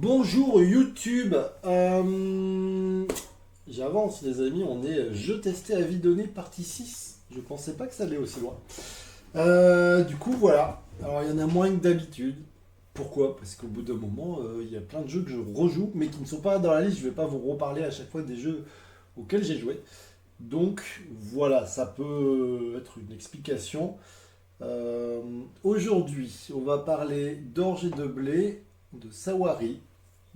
Bonjour YouTube. J'avance les amis, on est jeu testé à vie donnée partie 6. Je pensais pas que ça allait aussi loin. Du coup voilà, alors il y en a moins que d'habitude. Pourquoi? Parce qu'au bout d'un moment, il y a plein de jeux que je rejoue, mais qui ne sont pas dans la liste. Je vais pas vous reparler à chaque fois des jeux auxquels j'ai joué. Donc voilà, ça peut être une explication. Euh, Aujourd'hui, on va parler d'orge et de blé, de Sawari,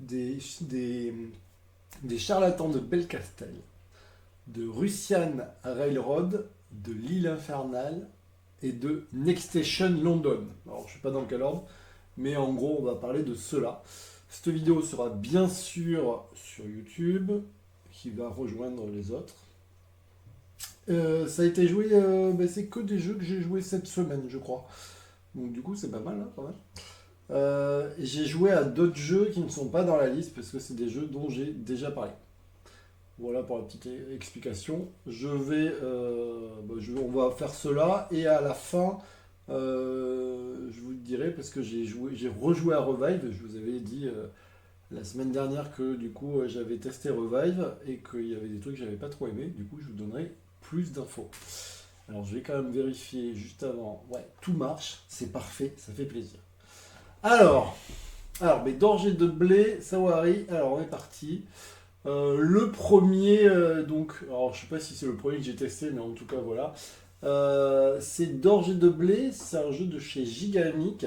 des, des charlatans de Belcastel, de Russian Railroad, de l'île infernale et de Next Station London. Alors, je ne sais pas dans quel ordre, mais en gros, on va parler de cela. Cette vidéo sera bien sûr sur YouTube, qui va rejoindre les autres. Ça a été joué, c'est que des jeux que j'ai joués cette semaine, je crois. Donc du coup, c'est pas mal, hein, quand même. J'ai joué à d'autres jeux qui ne sont pas dans la liste parce que c'est des jeux dont j'ai déjà parlé. Voilà pour la petite explication. On va faire cela et à la fin, je vous le dirai parce que j'ai rejoué à Revive. Je vous avais dit la semaine dernière que du coup j'avais testé Revive et qu'il y avait des trucs que j'avais pas trop aimé. Du coup, je vous donnerai plus d'infos. Alors, je vais quand même vérifier juste avant. Ouais, tout marche, c'est parfait, ça fait plaisir. Alors, mais d'orge de blé, Sawari, alors on est parti. Le premier, alors je sais pas si c'est le premier que j'ai testé, mais en tout cas voilà. C'est d'orge de blé, c'est un jeu de chez Gigamic.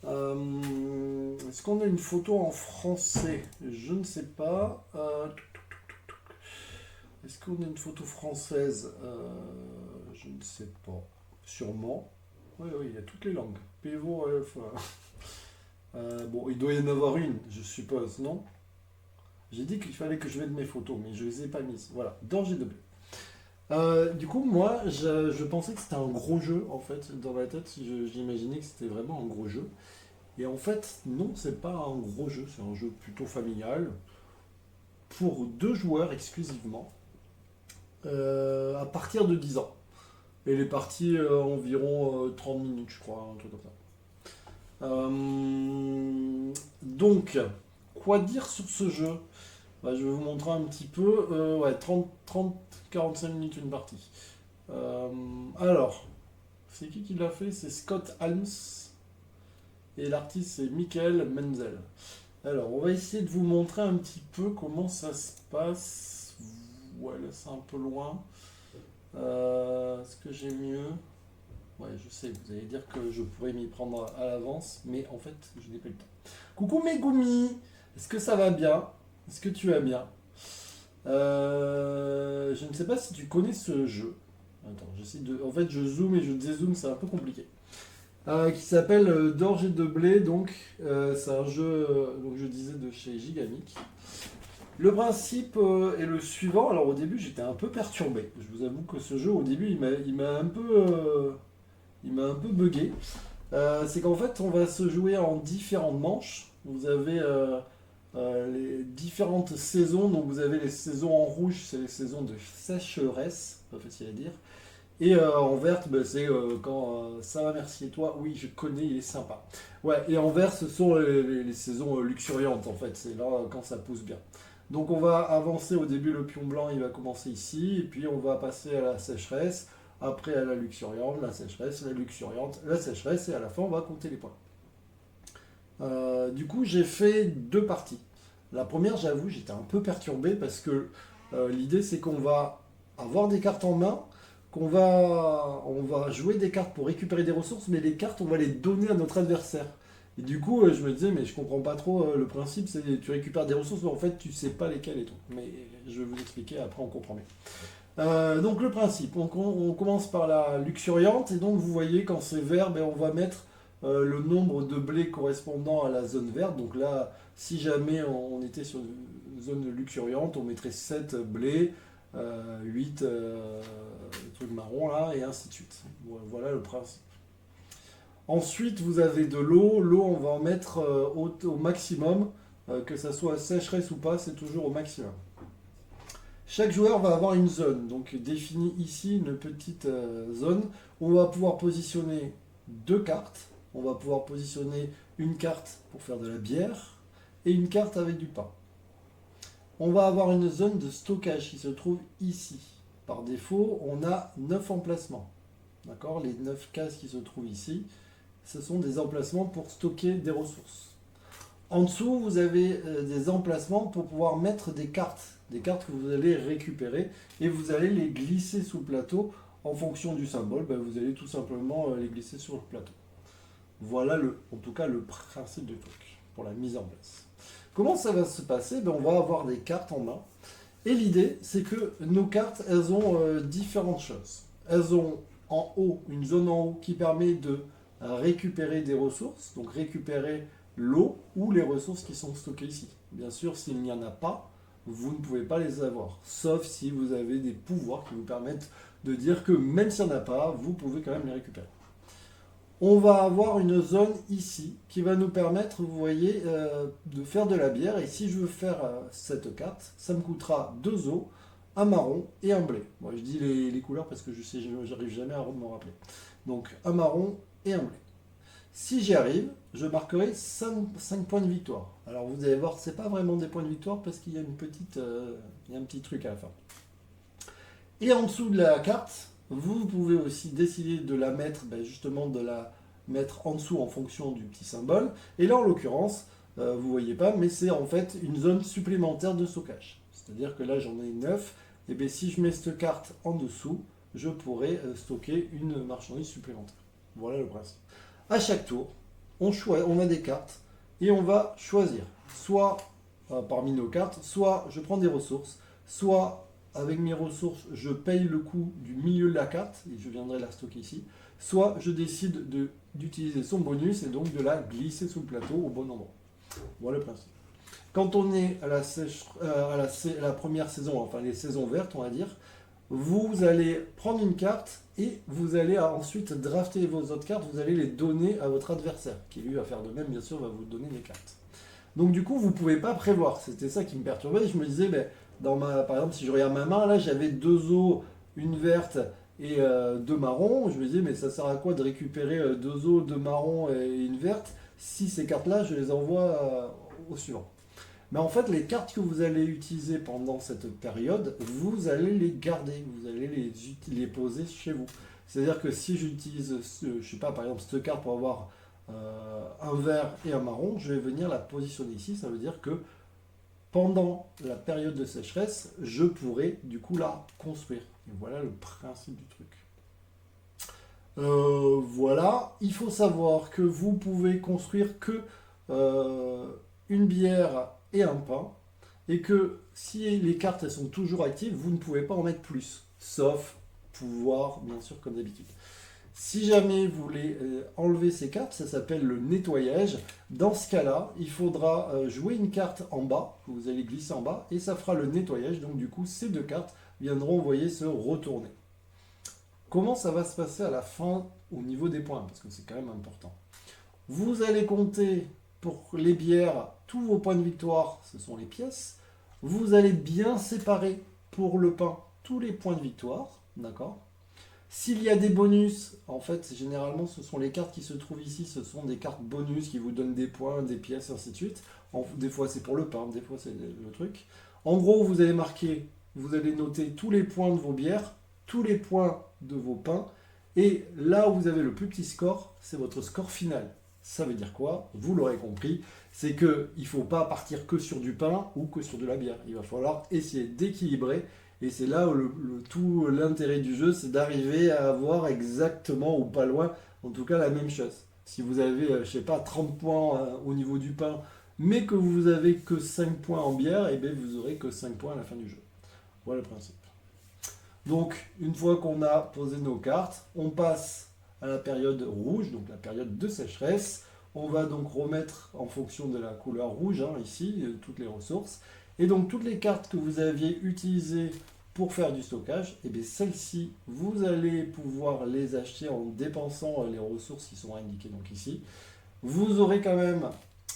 Est-ce qu'on a une photo en français? Je ne sais pas. Est-ce qu'on a une photo française? Je ne sais pas. Sûrement. Oui, oui, il y a toutes les langues. PVO, bon, il doit y en avoir une, je suppose, non? J'ai dit qu'il fallait que je mette mes photos, mais je les ai pas mises. Voilà, danger de blé. Du coup, moi, je pensais que c'était un gros jeu, en fait. Dans ma tête, j'imaginais que c'était vraiment un gros jeu. Et en fait, non, c'est pas un gros jeu, c'est un jeu plutôt familial, pour deux joueurs exclusivement, à partir de 10 ans. Et les parties, environ 30 minutes, je crois, un truc comme ça. Donc, quoi dire sur ce jeu? Bah, je vais vous montrer un petit peu. Ouais, 45 minutes une partie. Euh, alors, c'est qui l'a fait? C'est Scott Alms. Et l'artiste, c'est Michael Menzel. Alors, on va essayer de vous montrer un petit peu comment ça se passe. Ouais, là, c'est un peu loin. Est-ce que j'ai mieux? Ouais, je sais, vous allez dire que je pourrais m'y prendre à l'avance, mais en fait, je n'ai pas le temps. Coucou Megumi, est-ce que ça va bien? Est-ce que tu vas bien? Je ne sais pas si tu connais ce jeu. Attends, j'essaie de. En fait, je zoome et je dézoome, c'est un peu compliqué. Qui s'appelle D'orge et de blé, donc c'est un jeu, donc je disais de chez Gigamic. Le principe est le suivant. Alors au début, j'étais un peu perturbé. Je vous avoue que ce jeu, au début, il m'a un peu bugué. C'est qu'en fait, on va se jouer en différentes manches. Vous avez les différentes saisons. Donc, vous avez les saisons en rouge, c'est les saisons de sécheresse, pas facile à dire. Et en verte, ben, c'est quand ça va, merci et toi. Oui, je connais, il est sympa. Ouais, et en vert, ce sont les saisons luxuriantes en fait. C'est là quand ça pousse bien. Donc, on va avancer au début. Le pion blanc, il va commencer ici. Et puis, on va passer à la sécheresse. Après, à la luxuriante, la sécheresse, la luxuriante, la sécheresse. Et à la fin, on va compter les points. Du coup, j'ai fait deux parties. La première, j'avoue, j'étais un peu perturbé parce que l'idée, c'est qu'on va avoir des cartes en main, on va jouer des cartes pour récupérer des ressources, mais les cartes, on va les donner à notre adversaire. Et du coup, je me disais, mais je comprends pas trop le principe, c'est que tu récupères des ressources, mais en fait, tu sais pas lesquelles et tout. Mais je vais vous expliquer, après, on comprend mieux. Donc, le principe, on commence par la luxuriante, et donc, vous voyez, quand c'est vert, ben, on va mettre le nombre de blés correspondant à la zone verte. Donc là, si jamais on était sur une zone luxuriante, on mettrait 7 blés, 8 trucs marrons là, et ainsi de suite. Voilà le principe. Ensuite, vous avez de l'eau. L'eau, on va en mettre au maximum, que ça soit sécheresse ou pas, c'est toujours au maximum. Chaque joueur va avoir une zone, donc définie ici une petite zone où on va pouvoir positionner deux cartes. On va pouvoir positionner une carte pour faire de la bière et une carte avec du pain. On va avoir une zone de stockage qui se trouve ici. Par défaut, on a 9 emplacements. D'accord? Les 9 cases qui se trouvent ici, ce sont des emplacements pour stocker des ressources. En dessous, vous avez des emplacements pour pouvoir mettre des cartes que vous allez récupérer et vous allez les glisser sous le plateau en fonction du symbole. Vous allez tout simplement les glisser sur le plateau. Voilà en tout cas le principe du truc pour la mise en place. Comment ça va se passer? On va avoir des cartes en main et l'idée c'est que nos cartes elles ont différentes choses. Elles ont en haut une zone en haut qui permet de récupérer des ressources, donc récupérer l'eau ou les ressources qui sont stockées ici. Bien sûr, s'il n'y en a pas, vous ne pouvez pas les avoir, sauf si vous avez des pouvoirs qui vous permettent de dire que même s'il n'y en a pas, vous pouvez quand même les récupérer. On va avoir une zone ici qui va nous permettre, vous voyez, de faire de la bière. Et si je veux faire cette carte, ça me coûtera 2 os, un marron et un blé. Moi, je dis les couleurs parce que j'arrive jamais à me rappeler. Donc, un marron et un blé. Si j'y arrive, je marquerai 5 points de victoire. Alors vous allez voir, ce n'est pas vraiment des points de victoire parce qu'il y a il y a un petit truc à la fin. Et en dessous de la carte, vous pouvez aussi décider de la mettre, justement de la mettre en dessous en fonction du petit symbole. Et là en l'occurrence, vous ne voyez pas, mais c'est en fait une zone supplémentaire de stockage. C'est-à-dire que là j'en ai 9, et bien si je mets cette carte en dessous, je pourrais stocker une marchandise supplémentaire. Voilà le principe. À chaque tour, on a des cartes et on va choisir. Soit parmi nos cartes, soit je prends des ressources, soit avec mes ressources, je paye le coût du milieu de la carte et je viendrai la stocker ici. Soit je décide d'utiliser son bonus et donc de la glisser sous le plateau au bon endroit. Voilà le principe. Quand on est à la première saison, enfin les saisons vertes, on va dire, vous allez prendre une carte et vous allez ensuite drafter vos autres cartes, vous allez les donner à votre adversaire, qui lui va faire de même, bien sûr, va vous donner des cartes. Donc du coup, vous ne pouvez pas prévoir. C'était ça qui me perturbait. Je me disais, par exemple, si je regarde ma main, là, j'avais 2 os, une verte et 2 marrons. Je me disais, mais ça sert à quoi de récupérer 2 os, 2 marrons et une verte si ces cartes-là, je les envoie au suivant. Mais en fait, les cartes que vous allez utiliser pendant cette période, vous allez les garder, vous allez les poser chez vous. C'est-à-dire que si j'utilise, je sais pas, par exemple, cette carte pour avoir un vert et un marron, je vais venir la positionner ici. Ça veut dire que pendant la période de sécheresse, je pourrai du coup la construire. Et voilà le principe du truc. Voilà, il faut savoir que vous pouvez construire que une bière et un pain, et que si les cartes elles sont toujours actives, vous ne pouvez pas en mettre plus, sauf pouvoir, bien sûr, comme d'habitude. Si jamais vous voulez enlever ces cartes, ça s'appelle le nettoyage. Dans ce cas-là, il faudra jouer une carte en bas, que vous allez glisser en bas, et ça fera le nettoyage. Donc du coup, ces 2 cartes viendront, vous voyez, se retourner. Comment ça va se passer à la fin au niveau des points? Parce que c'est quand même important. Vous allez compter pour les bières tous vos points de victoire, ce sont les pièces. Vous allez bien séparer pour le pain tous les points de victoire, d'accord? S'il y a des bonus, en fait, généralement, ce sont les cartes qui se trouvent ici, ce sont des cartes bonus qui vous donnent des points, des pièces, ainsi de suite. Des fois, c'est pour le pain, des fois, c'est le truc. En gros, vous allez marquer, vous allez noter tous les points de vos bières, tous les points de vos pains, et là où vous avez le plus petit score, c'est votre score final. Ça veut dire quoi? Vous l'aurez compris, c'est qu'il ne faut pas partir que sur du pain ou que sur de la bière. Il va falloir essayer d'équilibrer. Et c'est là où tout l'intérêt du jeu, c'est d'arriver à avoir exactement ou pas loin, en tout cas la même chose. Si vous avez, je sais pas, 30 points au niveau du pain, mais que vous avez que 5 points en bière, et bien vous aurez que 5 points à la fin du jeu. Voilà le principe. Donc, une fois qu'on a posé nos cartes, on passe à la période rouge, donc la période de sécheresse. On va donc remettre en fonction de la couleur rouge, ici, toutes les ressources. Et donc, toutes les cartes que vous aviez utilisées pour faire du stockage, et bien celles-ci, vous allez pouvoir les acheter en dépensant les ressources qui sont indiquées donc ici. Vous aurez quand même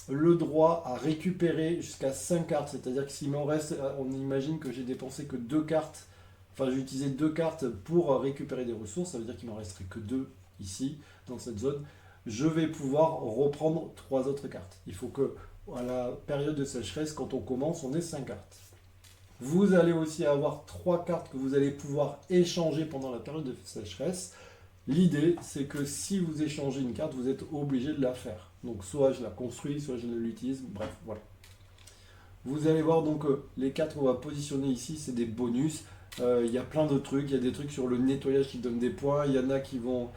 le droit à récupérer jusqu'à 5 cartes, c'est-à-dire que s'il m'en reste, on imagine que j'ai dépensé que 2 cartes, enfin j'ai utilisé 2 cartes pour récupérer des ressources, ça veut dire qu'il m'en resterait que 2 ici, dans cette zone. Je vais pouvoir reprendre 3 autres cartes. Il faut que à la période de sécheresse, quand on commence, on est 5 cartes. Vous allez aussi avoir 3 cartes que vous allez pouvoir échanger pendant la période de sécheresse. L'idée, c'est que si vous échangez une carte, vous êtes obligé de la faire. Donc soit je la construis, soit je ne l'utilise, bref, voilà. Vous allez voir donc les cartes qu'on va positionner ici, c'est des bonus. Il y a plein de trucs, il y a des trucs sur le nettoyage qui donnent des points, il y en a qui vous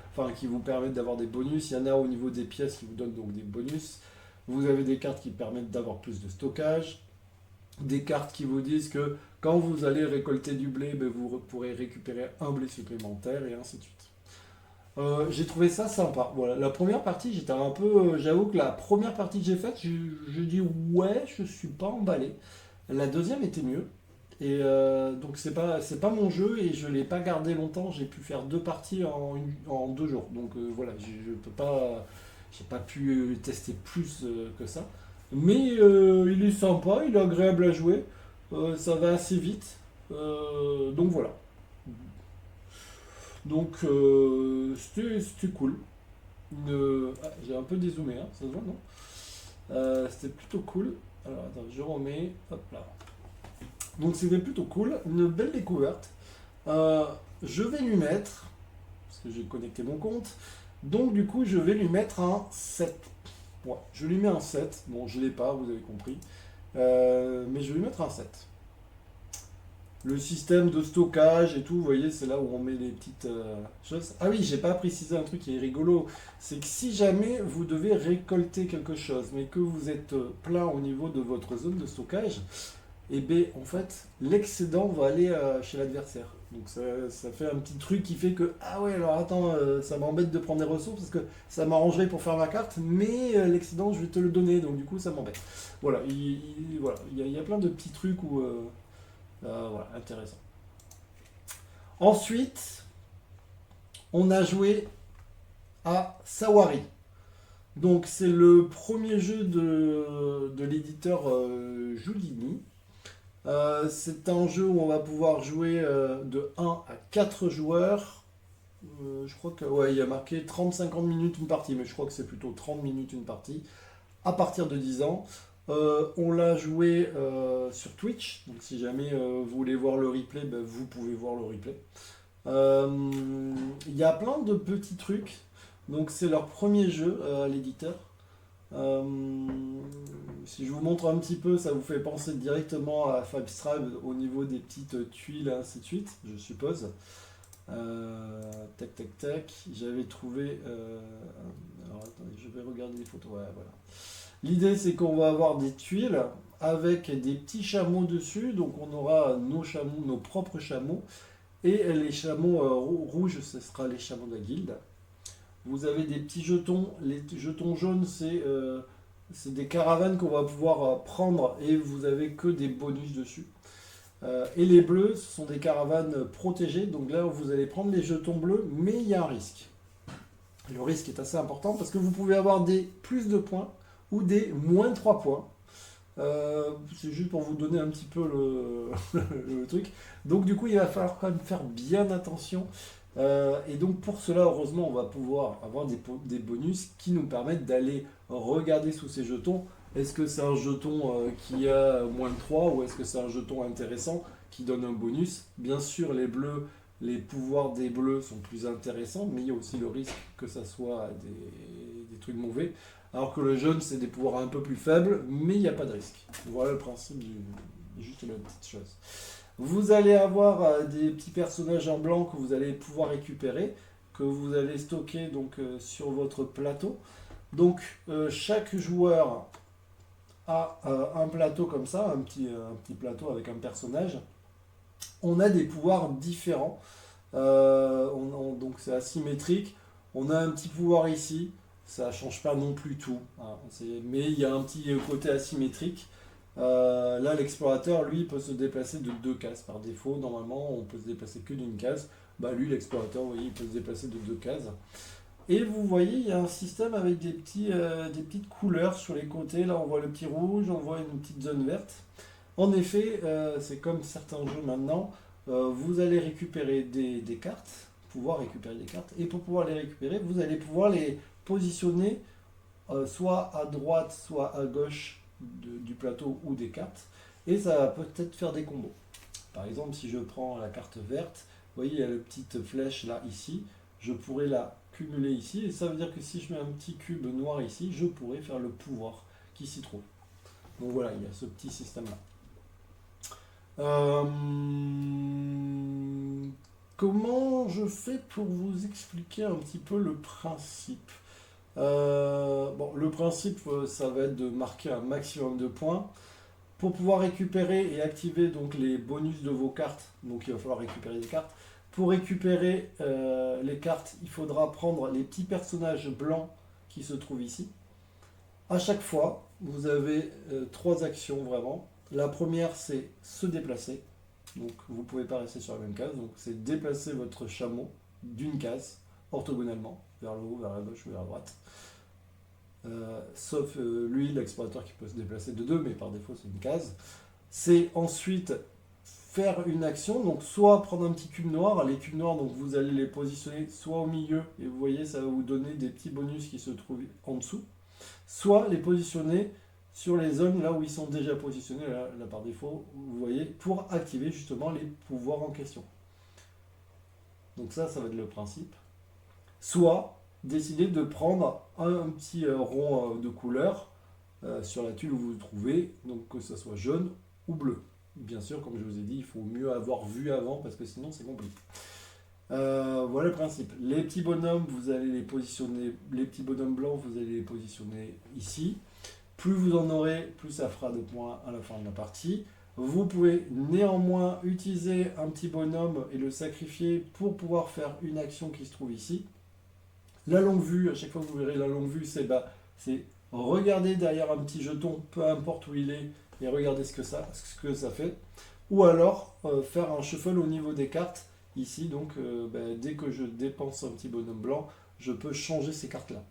permettent d'avoir des bonus, il y en a au niveau des pièces qui vous donnent donc des bonus. Vous avez des cartes qui permettent d'avoir plus de stockage, des cartes qui vous disent que quand vous allez récolter du blé, ben, vous pourrez récupérer un blé supplémentaire et ainsi de suite. J'ai trouvé ça sympa. Voilà, la première partie, j'étais un peu. J'avoue que la première partie que j'ai faite, je dis ouais, je suis pas emballé. La deuxième était mieux. Et donc c'est pas mon jeu et je l'ai pas gardé longtemps. J'ai pu faire 2 parties en 2 jours. Donc voilà, je peux pas, j'ai pas pu tester plus que ça. Mais il est sympa, il est agréable à jouer. Ça va assez vite. Donc voilà. Donc c'était cool. J'ai un peu dézoomé, hein, ça se voit, non? C'était plutôt cool. Alors attends, je remets. Hop là. Donc c'était plutôt cool. Une belle découverte. Euh, je vais lui mettre, parce que j'ai connecté mon compte, donc du coup je vais lui mettre un 7. Ouais, je lui mets un 7. Bon, je l'ai pas, vous avez compris. Mais je vais lui mettre un 7. Le système de stockage et tout, vous voyez, c'est là où on met les petites choses. Ah oui, j'ai pas précisé un truc qui est rigolo. C'est que si jamais vous devez récolter quelque chose, mais que vous êtes plein au niveau de votre zone de stockage, et bien en fait, l'excédent va aller chez l'adversaire. Donc ça fait un petit truc qui fait que, ah ouais, alors attends, ça m'embête de prendre des ressources parce que ça m'arrangerait pour faire ma carte, mais l'excédent, je vais te le donner, donc du coup, ça m'embête. Voilà, voilà, il y a plein de petits trucs où. Voilà, intéressant. Ensuite, on a joué à Sawari. Donc, c'est le premier jeu de l'éditeur Joulini. C'est un jeu où on va pouvoir jouer de 1 à 4 joueurs. Je crois que ouais, il y a marqué 30-50 minutes une partie, mais je crois que c'est plutôt 30 minutes une partie, à partir de 10 ans. On l'a joué sur Twitch, donc si jamais vous voulez voir le replay, ben, vous pouvez voir le replay. Il y a plein de petits trucs, donc c'est leur premier jeu à l'éditeur. Euh, si je vous montre un petit peu, ça vous fait penser directement à Fabstrad au niveau des petites tuiles, ainsi de suite, je suppose. Tac tac tac, j'avais trouvé. Alors attendez, je vais regarder les photos. Ouais, voilà. L'idée, c'est qu'on va avoir des tuiles avec des petits chameaux dessus. Donc, on aura nos chameaux, nos propres chameaux. Et les chameaux rouges, ce sera les chameaux de la guilde. Vous avez des petits jetons. Les jetons jaunes, c'est des caravanes qu'on va pouvoir prendre et vous avez que des bonus dessus. Et les bleus, ce sont des caravanes protégées. Donc là, vous allez prendre les jetons bleus, mais il y a un risque. Le risque est assez important parce que vous pouvez avoir des plus de points ou des moins 3 points. C'est juste pour vous donner un petit peu le truc. Donc du coup, il va falloir quand même faire bien attention. Et donc pour cela, heureusement, on va pouvoir avoir des bonus qui nous permettent d'aller regarder sous ces jetons. Est-ce que c'est un jeton qui a moins de 3 ou est-ce que c'est un jeton intéressant qui donne un bonus? Bien sûr, les bleus, les pouvoirs des bleus sont plus intéressants, mais il y a aussi le risque que ça soit des trucs mauvais. Alors que le jaune, c'est des pouvoirs un peu plus faibles, mais il n'y a pas de risque. Voilà le principe juste une petite chose. Vous allez avoir des petits personnages en blanc que vous allez pouvoir récupérer, que vous allez stocker donc sur votre plateau. Donc chaque joueur a un plateau comme ça, un petit plateau avec un personnage. On a des pouvoirs différents. Donc c'est asymétrique. On a un petit pouvoir ici. Ça change pas non plus tout, hein. Mais il y a un petit côté asymétrique. Là, l'explorateur, lui, peut se déplacer de 2 cases par défaut. Normalement, on peut se déplacer que d'une case. Bah, lui, l'explorateur, vous voyez, il peut se déplacer de 2 cases. Et vous voyez, il y a un système avec des petites couleurs sur les côtés. Là, on voit le petit rouge, on voit une petite zone verte. En effet, c'est comme certains jeux maintenant. Vous allez récupérer des cartes, pouvoir récupérer des cartes. Et pour pouvoir les récupérer, vous allez pouvoir les positionner soit à droite, soit à gauche du plateau ou des cartes, et ça va peut-être faire des combos. Par exemple, si je prends la carte verte, vous voyez, il y a la petite flèche là, ici, je pourrais la cumuler ici, et ça veut dire que si je mets un petit cube noir ici, je pourrais faire le pouvoir qui s'y trouve. Donc voilà, il y a ce petit système-là. Comment je fais pour vous expliquer un petit peu le principe? Bon, le principe, ça va être de marquer un maximum de points. Pour pouvoir récupérer et activer donc les bonus de vos cartes, donc il va falloir récupérer des cartes. Pour récupérer les cartes, il faudra prendre les petits personnages blancs qui se trouvent ici. À chaque fois, vous avez 3 actions vraiment. La première, c'est se déplacer. Donc vous ne pouvez pas rester sur la même case. Donc c'est déplacer votre chameau d'une case, orthogonalement, vers le haut, vers la gauche ou vers la droite. Sauf lui, l'explorateur qui peut se déplacer de 2, mais par défaut c'est une case. C'est ensuite faire une action, donc soit prendre un petit cube noir, les cubes noirs, donc vous allez les positionner soit au milieu, et vous voyez, ça va vous donner des petits bonus qui se trouvent en dessous, soit les positionner sur les zones là où ils sont déjà positionnés, là par défaut, vous voyez, pour activer justement les pouvoirs en question. Donc ça va être le principe. Soit décider de prendre un petit rond de couleur sur la tuile où vous vous trouvez, donc que ce soit jaune ou bleu. Bien sûr, comme je vous ai dit, il faut mieux avoir vu avant parce que sinon c'est compliqué. Voilà le principe. Les petits bonhommes, vous allez les positionner, les petits bonhommes blancs, vous allez les positionner ici. Plus vous en aurez, plus ça fera de points à la fin de la partie. Vous pouvez néanmoins utiliser un petit bonhomme et le sacrifier pour pouvoir faire une action qui se trouve ici. La longue vue, à chaque fois que vous verrez la longue vue, c'est regarder derrière un petit jeton, peu importe où il est, et regarder ce que ça fait. Ou alors faire un shuffle au niveau des cartes. Ici, donc, dès que je dépense un petit bonhomme blanc, je peux changer ces cartes-là.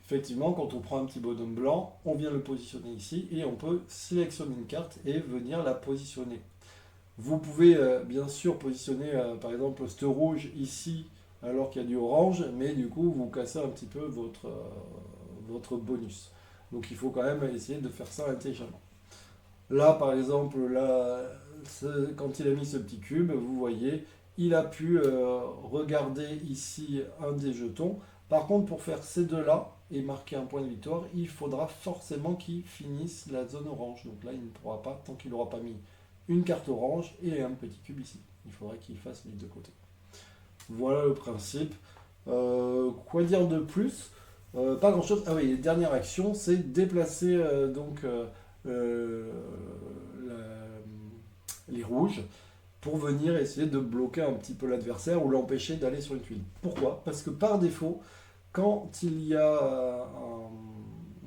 Effectivement, quand on prend un petit bonhomme blanc, on vient le positionner ici, et on peut sélectionner une carte et venir la positionner. Vous pouvez bien sûr positionner, par exemple, ce rouge ici, alors qu'il y a du orange, mais du coup, vous cassez un petit peu votre bonus. Donc il faut quand même essayer de faire ça intelligemment. Là, par exemple, là, quand il a mis ce petit cube, vous voyez, il a pu regarder ici un des jetons. Par contre, pour faire ces deux-là et marquer un point de victoire, il faudra forcément qu'il finisse la zone orange. Donc là, il ne pourra pas, tant qu'il n'aura pas mis une carte orange et un petit cube ici. Il faudrait qu'il fasse les deux côtés. Voilà le principe. Quoi dire de plus? Pas grand chose. Ah oui, dernière action, c'est déplacer les rouges pour venir essayer de bloquer un petit peu l'adversaire ou l'empêcher d'aller sur une tuile. Pourquoi? Parce que par défaut, quand il y a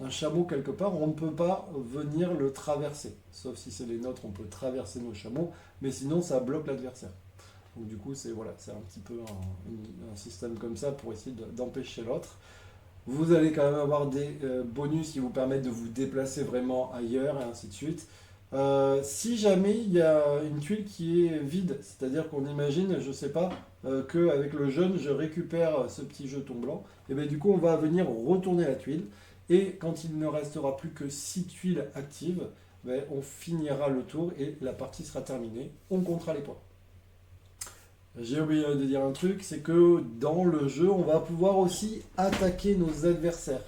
un chameau quelque part, on ne peut pas venir le traverser. Sauf si c'est les nôtres, on peut traverser nos chameaux, mais sinon ça bloque l'adversaire. Donc du coup, c'est un petit peu un système comme ça pour essayer d'empêcher l'autre. Vous allez quand même avoir des bonus qui vous permettent de vous déplacer vraiment ailleurs et ainsi de suite. Si jamais il y a une tuile qui est vide, c'est-à-dire qu'on imagine, je ne sais pas, qu'avec le jaune, je récupère ce petit jeton blanc, et bien du coup, on va venir retourner la tuile. Et quand il ne restera plus que 6 tuiles actives, ben, on finira le tour et la partie sera terminée. On comptera les points. J'ai oublié de dire un truc, c'est que dans le jeu, on va pouvoir aussi attaquer nos adversaires.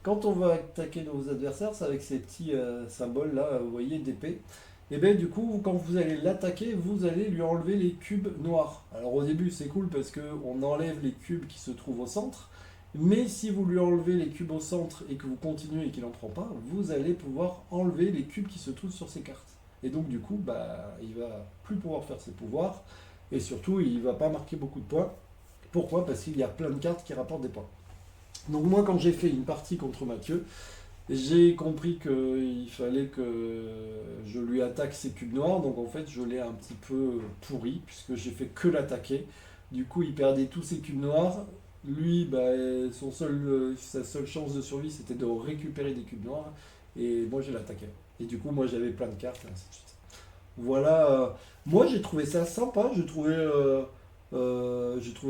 Quand on va attaquer nos adversaires, c'est avec ces petits symboles là, vous voyez, d'épée. Et bien du coup, quand vous allez l'attaquer, vous allez lui enlever les cubes noirs. Alors au début, c'est cool parce qu'on enlève les cubes qui se trouvent au centre. Mais si vous lui enlevez les cubes au centre et que vous continuez et qu'il n'en prend pas, vous allez pouvoir enlever les cubes qui se trouvent sur ses cartes. Et donc du coup, il va plus pouvoir faire ses pouvoirs. Et surtout, il ne va pas marquer beaucoup de points. Pourquoi? Parce qu'il y a plein de cartes qui rapportent des points. Donc moi, quand j'ai fait une partie contre Mathieu, j'ai compris qu'il fallait que je lui attaque ses cubes noirs. Donc en fait, je l'ai un petit peu pourri, puisque j'ai fait que l'attaquer. Du coup, il perdait tous ses cubes noirs. Lui, sa seule chance de survie, c'était de récupérer des cubes noirs. Et moi, je l'attaquais. Et du coup, moi, j'avais plein de cartes, et ainsi de suite. Voilà, moi j'ai trouvé ça sympa, j'ai trouvé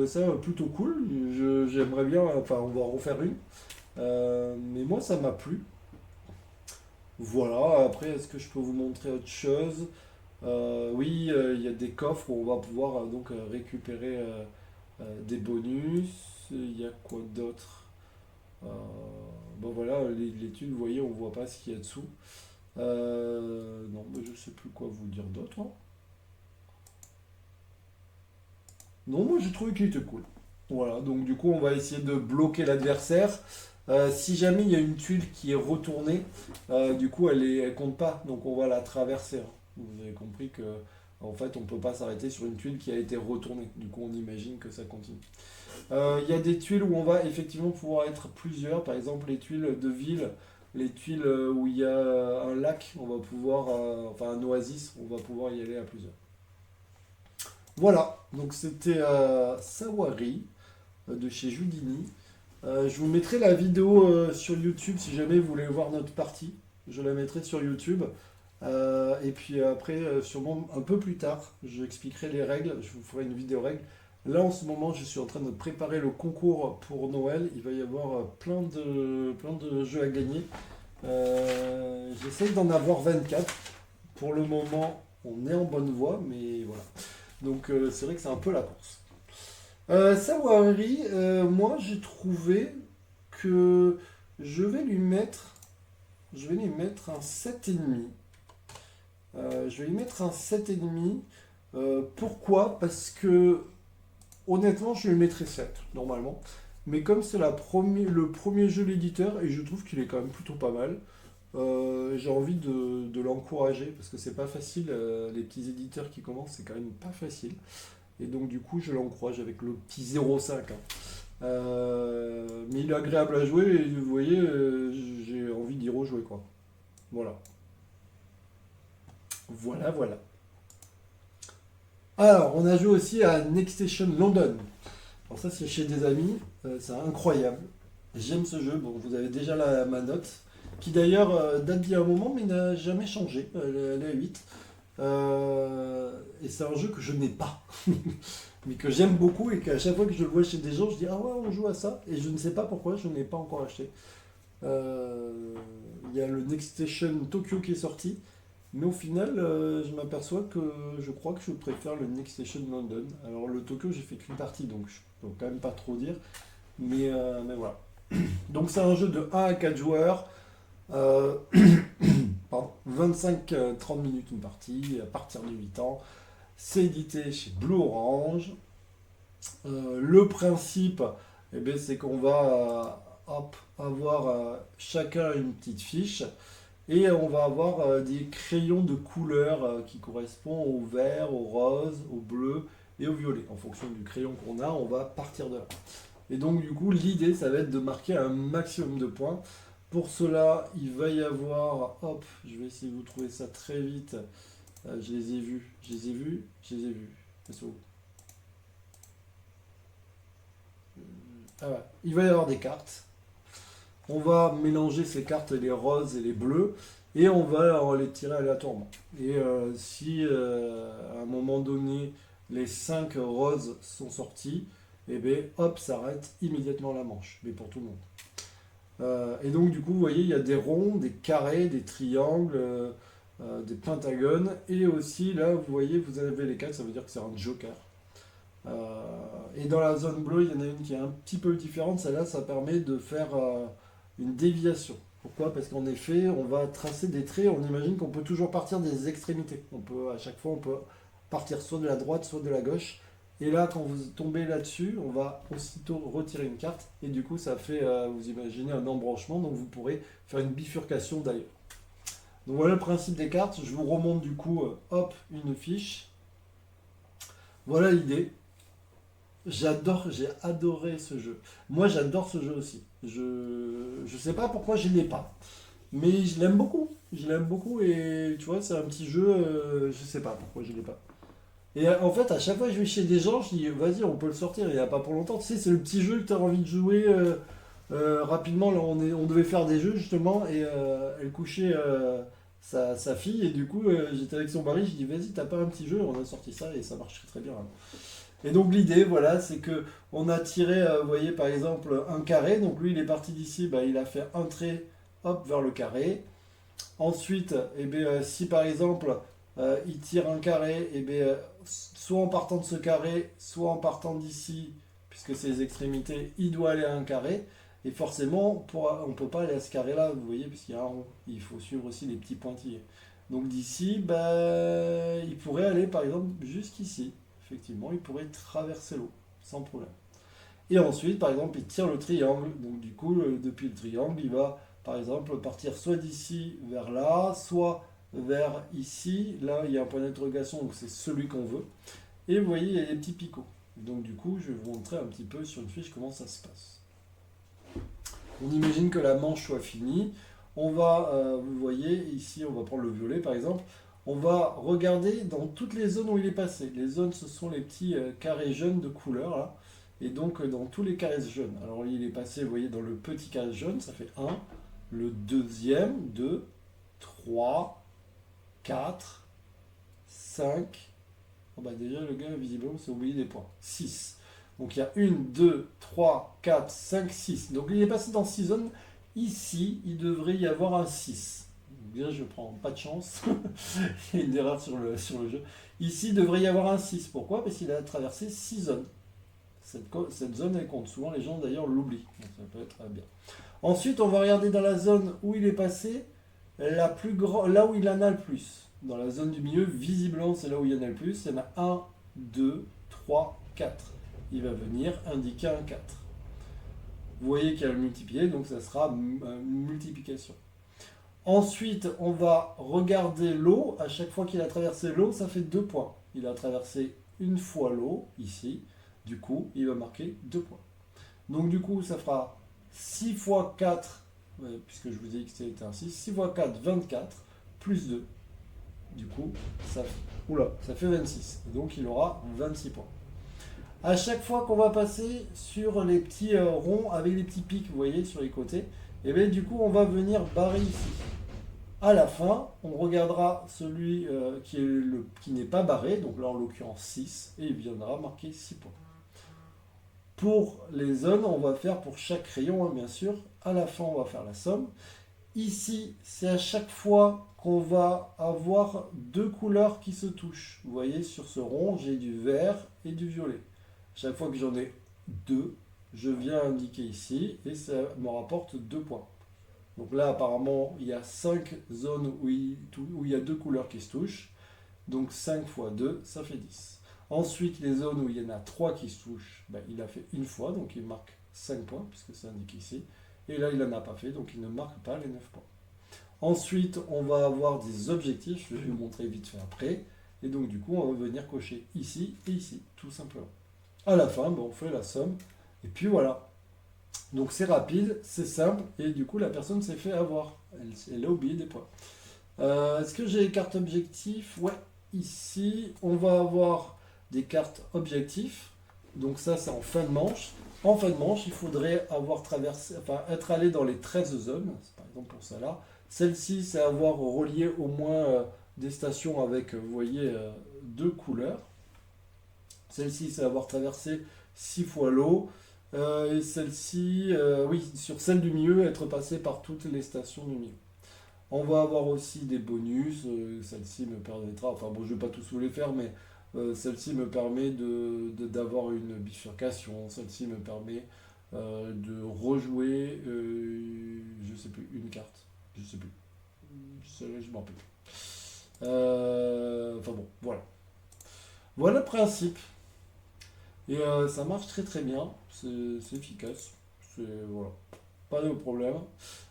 ça plutôt cool. J'aimerais bien, enfin on va en refaire une. Mais moi ça m'a plu. Voilà, après, est-ce que je peux vous montrer autre chose? Oui, il y a des coffres où on va pouvoir donc récupérer des bonus. Il y a quoi d'autre? Euh, bon voilà, les thunes, vous voyez, on voit pas ce qu'il y a dessous. Non, mais je sais plus quoi vous dire d'autre, hein. Non, moi j'ai trouvé qu'il était cool. Voilà, donc du coup on va essayer de bloquer l'adversaire. Si jamais il y a une tuile qui est retournée, du coup elle compte pas, donc on va la traverser, hein. Vous avez compris que en fait on peut pas s'arrêter sur une tuile qui a été retournée. Du coup on imagine que ça continue. Il y a des tuiles où on va effectivement pouvoir être plusieurs, par exemple les tuiles de ville, les tuiles où il y a un lac, on va pouvoir, enfin un oasis, on va pouvoir y aller à plusieurs. Voilà, donc c'était Sawari de chez Houdini. Je vous mettrai la vidéo sur YouTube si jamais vous voulez voir notre partie. Je la mettrai sur YouTube. Et puis après, sûrement un peu plus tard, j'expliquerai les règles. Je vous ferai une vidéo règle. Là, en ce moment, je suis en train de préparer le concours pour Noël. Il va y avoir plein de jeux à gagner. J'essaye d'en avoir 24. Pour le moment, on est en bonne voie, mais voilà. Donc c'est vrai que c'est un peu la course. Sawari, moi j'ai trouvé que je vais lui mettre, je vais lui mettre un 7,5. Je vais lui mettre un 7,5. Pourquoi? Parce que honnêtement, je lui mettrais 7 normalement. Mais comme c'est le premier jeu de l'éditeur, et je trouve qu'il est quand même plutôt pas mal, j'ai envie de l'encourager parce que c'est pas facile. Les petits éditeurs qui commencent, c'est quand même pas facile. Et donc du coup, je l'encourage avec le petit 0,5, hein. Mais il est agréable à jouer et vous voyez, j'ai envie d'y rejouer quoi. Voilà. Voilà, voilà. Alors, on a joué aussi à Next Station London. Alors ça, c'est chez des amis. C'est incroyable. J'aime ce jeu. Bon, vous avez déjà ma note, qui d'ailleurs date d'il y a un moment, mais n'a jamais changé. Elle est à 8. Et c'est un jeu que je n'ai pas, mais que j'aime beaucoup et qu'à chaque fois que je le vois chez des gens, je dis ah ouais, on joue à ça. Et je ne sais pas pourquoi, je ne l'ai pas encore acheté. Il y a le Next Station Tokyo qui est sorti, mais au final, je m'aperçois que je crois que je préfère le Next Station London. Alors le Tokyo, j'ai fait qu'une partie, donc je peux quand même pas trop dire, mais voilà. Donc c'est un jeu de 1 à 4 joueurs. Euh, pardon, 25-30 minutes une partie, à partir de 8 ans. C'est édité chez Blue Orange. Le principe, eh bien, c'est qu'on va hop, avoir chacun une petite fiche et on va avoir des crayons de couleur qui correspondent au vert, au rose, au bleu et au violet. En fonction du crayon qu'on a, on va partir de là. Et donc du coup, l'idée, ça va être de marquer un maximum de points. Pour cela, il va y avoir, hop, je vais essayer de vous trouver ça très vite. Je les ai vus, je les ai vus, je les ai vus. SO. Ah ouais. Il va y avoir des cartes. On va mélanger ces cartes, les roses et les bleus, et on va les tirer aléatoirement. Et si à un moment donné, les 5 roses sont sorties, et bien hop, ça arrête immédiatement la manche, mais pour tout le monde. Et donc du coup, vous voyez, il y a des ronds, des carrés, des triangles, des pentagones, et aussi là, vous voyez, vous avez les 4, ça veut dire que c'est un joker. Et dans la zone bleue, il y en a une qui est un petit peu différente. Celle-là, ça permet de faire une déviation. Pourquoi? Parce qu'en effet, on va tracer des traits. On imagine qu'on peut toujours partir des extrémités. On peut, à chaque fois, on peut partir soit de la droite, soit de la gauche. Et là, quand vous tombez là-dessus, on va aussitôt retirer une carte. Et du coup, ça fait, vous imaginez, un embranchement. Donc, vous pourrez faire une bifurcation d'ailleurs. Donc, voilà le principe des cartes. Je vous remonte du coup, hop, une fiche. Voilà l'idée. J'adore, j'ai adoré ce jeu. Moi, j'adore ce jeu aussi. Je sais pas pourquoi je l'ai pas, mais je l'aime beaucoup. Je l'aime beaucoup et tu vois, c'est un petit jeu. Je sais pas pourquoi je l'ai pas. Et en fait, à chaque fois que je vais chez des gens, je dis vas-y, on peut le sortir. Il n'y a pas pour longtemps. Tu sais, c'est le petit jeu que tu as envie de jouer rapidement. Là, on devait faire des jeux justement et elle couchait sa fille et du coup, j'étais avec son mari. Je dis vas-y, t'as pas un petit jeu? On a sorti ça et ça marche très bien, hein. Et donc l'idée, voilà, c'est que on a tiré, vous voyez, par exemple, un carré. Donc lui, il est parti d'ici, bah, il a fait un trait, hop, vers le carré. Ensuite, eh bien, si par exemple il tire un carré, eh bien, soit en partant de ce carré, soit en partant d'ici, puisque c'est les extrémités, il doit aller à un carré. Et forcément, on ne peut pas aller à ce carré-là, vous voyez, puisqu'il y a un rond. Il faut suivre aussi les petits pointillés. Donc d'ici, ben, il pourrait aller par exemple jusqu'ici. Effectivement, il pourrait traverser l'eau, sans problème. Et ensuite, par exemple, il tire le triangle. Donc du coup, depuis le triangle, il va, par exemple, partir soit d'ici vers là, soit vers ici. Là, il y a un point d'interrogation, donc c'est celui qu'on veut. Et vous voyez, il y a des petits picots. Donc du coup, je vais vous montrer un petit peu sur une fiche comment ça se passe. On imagine que la manche soit finie. On va, vous voyez, ici, on va prendre le violet par exemple. On va regarder dans toutes les zones où il est passé. Les zones, ce sont les petits carrés jaunes de couleur, là. Et donc, dans tous les carrés jaunes. Alors, il est passé, vous voyez, dans le petit carré jaune, ça fait un. Le deuxième, 2, 3, 4, 5. Oh bah déjà, le gars, visiblement, s'est oublié des points. 6. Donc, il y a 1, 2, 3, 4, 5, 6. Donc, il est passé dans 6 zones. Ici, il devrait y avoir un 6. Déjà, je prends pas de chance. Il y a une erreur sur le jeu. Ici, il devrait y avoir un 6. Pourquoi? Parce qu'il a traversé 6 zones. Cette zone, elle compte. Souvent, les gens, d'ailleurs, l'oublient. Donc, ça peut être bien. Ensuite, on va regarder dans la zone où il est passé, là où il en a le plus. Dans la zone du milieu, visiblement, c'est là où il y en a le plus. Il y en a 1, 2, 3, 4. Il va venir indiquer un 4. Vous voyez qu'il y a le multiplié, donc ça sera une multiplication. Ensuite, on va regarder l'eau. À chaque fois qu'il a traversé l'eau, ça fait 2 points. Il a traversé une fois l'eau, ici. Du coup, il va marquer 2 points. Donc du coup, ça fera 6 fois 4, puisque je vous ai dit que c'était un 6. 6 fois 4, 24, plus 2. Du coup, ça fait 26. Et donc, il aura 26 points. À chaque fois qu'on va passer sur les petits ronds avec les petits pics, vous voyez, sur les côtés, et bien du coup, on va venir barrer ici. À la fin, on regardera celui qui n'est pas barré, donc là en l'occurrence 6, et il viendra marquer 6 points. Pour les zones, on va faire pour chaque crayon, hein, bien sûr. À la fin, on va faire la somme. Ici, c'est à chaque fois qu'on va avoir 2 couleurs qui se touchent. Vous voyez, sur ce rond, j'ai du vert et du violet. Chaque fois que j'en ai 2, je viens indiquer ici et ça me rapporte 2 points. Donc là, apparemment, il y a 5 zones où il y a 2 couleurs qui se touchent. Donc 5 fois 2, ça fait 10. Ensuite, les zones où il y en a 3 qui se touchent, ben, il a fait une fois, donc il marque 5 points, puisque c'est indiqué ici. Et là, il n'en a pas fait, donc il ne marque pas les 9 points. Ensuite, on va avoir des objectifs, je vais vous montrer vite fait après. Et donc, du coup, on va venir cocher ici et ici, tout simplement. À la fin, ben, on fait la somme, et puis voilà. Donc c'est rapide, c'est simple, et du coup, la personne s'est fait avoir. Elle a oublié des points. Est-ce que j'ai les cartes objectifs? Ouais, ici, on va avoir des cartes objectifs. Donc ça, c'est en fin de manche. En fin de manche, il faudrait avoir traversé, enfin, être allé dans les 13 zones, par exemple pour ça là. Celle-ci, c'est avoir relié au moins des stations avec, vous voyez, 2 couleurs. Celle-ci, c'est avoir traversé 6 fois l'eau. Et celle-ci, oui, sur celle du milieu, être passé par toutes les stations du milieu. On va avoir aussi des bonus. Celle-ci me permettra, enfin bon, je ne vais pas tous vous les faire, mais celle-ci me permet d'avoir une bifurcation. Celle-ci me permet de rejouer, je sais plus, une carte. Je sais plus. Celle-là, je m'en rappelle plus. Enfin bon, voilà. Voilà le principe. Et ça marche très très bien. C'est efficace. Voilà. Pas de problème.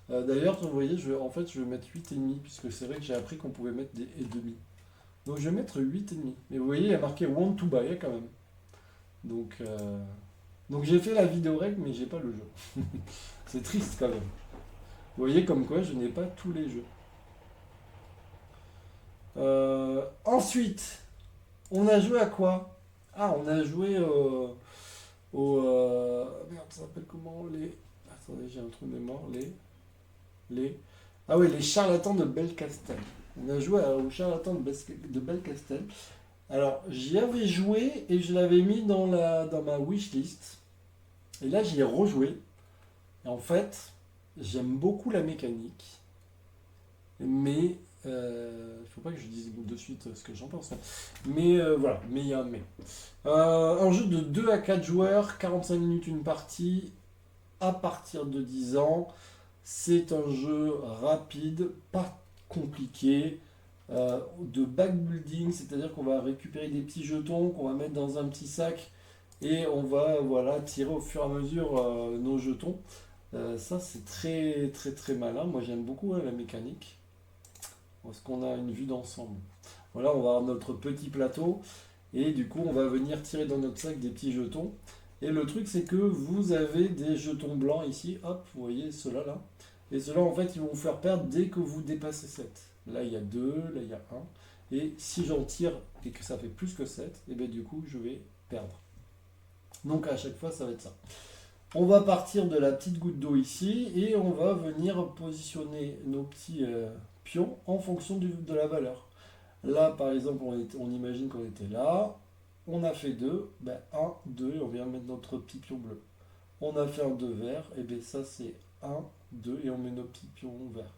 D'ailleurs, vous voyez, en fait, je vais mettre 8,5 puisque c'est vrai que j'ai appris qu'on pouvait mettre des et demi. Donc je vais mettre 8,5. Mais vous voyez, il y a marqué Want to buy quand même. Donc j'ai fait la vidéo règle, mais j'ai pas le jeu. C'est triste quand même. Vous voyez comme quoi je n'ai pas tous les jeux. Ensuite, on a joué à quoi? Ah, on a joué merde, ça s'appelle comment les... Attendez, j'ai un trou de mémoire. Les... Ah oui, les charlatans de Belcastel. On a joué aux charlatans de Belcastel. Alors, j'y avais joué et je l'avais mis dans ma wishlist. Et là, j'y ai rejoué. Et en fait, j'aime beaucoup la mécanique. Mais il faut pas que je dise de suite ce que j'en pense, hein. Mais voilà, mais il y a un mais. Un jeu de 2 à 4 joueurs, 45 minutes une partie, à partir de 10 ans. C'est un jeu rapide, pas compliqué, de backbuilding, c'est-à-dire qu'on va récupérer des petits jetons qu'on va mettre dans un petit sac et on va voilà, tirer au fur et à mesure nos jetons. Ça, c'est très très très malin. Moi, j'aime beaucoup la mécanique parce qu'on a une vue d'ensemble. Voilà, on va avoir notre petit plateau et du coup, on va venir tirer dans notre sac des petits jetons. Et le truc, c'est que vous avez des jetons blancs ici. Hop, vous voyez ceux-là là. Et ceux-là, en fait, ils vont vous faire perdre dès que vous dépassez 7. Là, il y a 2, là, il y a un. Et si j'en tire et que ça fait plus que 7, et bien du coup, je vais perdre. Donc à chaque fois, ça va être ça. On va partir de la petite goutte d'eau ici et on va venir positionner nos petits pions en fonction de la valeur. Là, par exemple, on imagine qu'on était là. On a fait 2, ben 1, 2, et on vient mettre notre petit pion bleu. On a fait un 2 vert, et bien ça c'est un 2 et on met nos petits pions verts.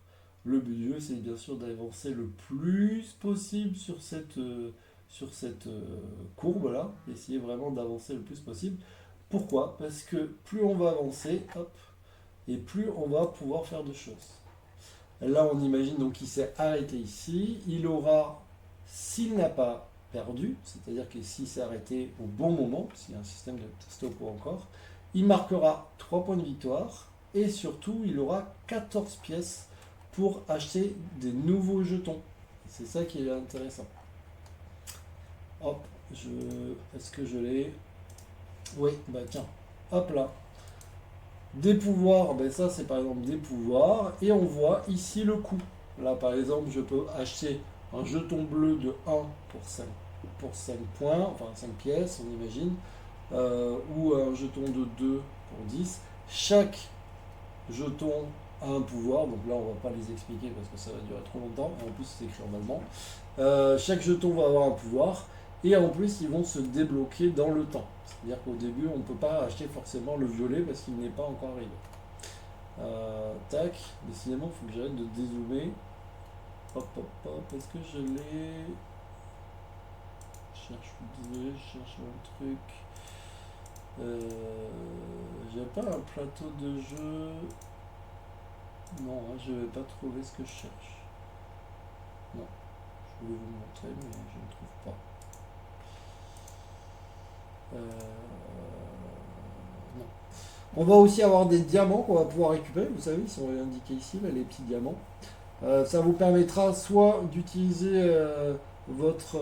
Le but du jeu, c'est bien sûr d'avancer le plus possible sur cette courbe là, essayer vraiment d'avancer le plus possible. Pourquoi? Parce que plus on va avancer, hop, et plus on va pouvoir faire de choses. Là, on imagine donc qu'il s'est arrêté ici. Il aura, s'il n'a pas perdu, c'est-à-dire que s'il s'est arrêté au bon moment, s'il y a un système de stop ou encore, il marquera 3 points de victoire et surtout, il aura 14 pièces pour acheter des nouveaux jetons. C'est ça qui est intéressant. Hop, est-ce que je l'ai? Oui, bah tiens, hop là. Des pouvoirs, ben ça c'est par exemple des pouvoirs, et on voit ici le coût. Là par exemple, je peux acheter un jeton bleu de 1 pour 5 points, enfin 5 pièces, on imagine, ou un jeton de 2 pour 10. Chaque jeton a un pouvoir, donc là on va pas les expliquer parce que ça va durer trop longtemps, et en plus c'est écrit en allemand. Chaque jeton va avoir un pouvoir, et en plus ils vont se débloquer dans le temps. C'est-à-dire qu'au début on ne peut pas acheter forcément le violet parce qu'il n'est pas encore arrivé. Tac, décidément il faut que j'arrête de dézoomer. Hop hop hop, est-ce que je l'ai? Je cherche un truc. J'ai pas un plateau de jeu. Non, hein, je vais pas trouver ce que je cherche. Non, je voulais vous montrer, mais je ne trouve pas. Non. On va aussi avoir des diamants qu'on va pouvoir récupérer. Vous savez, ils sont indiqués ici, là, les petits diamants. Ça vous permettra soit d'utiliser votre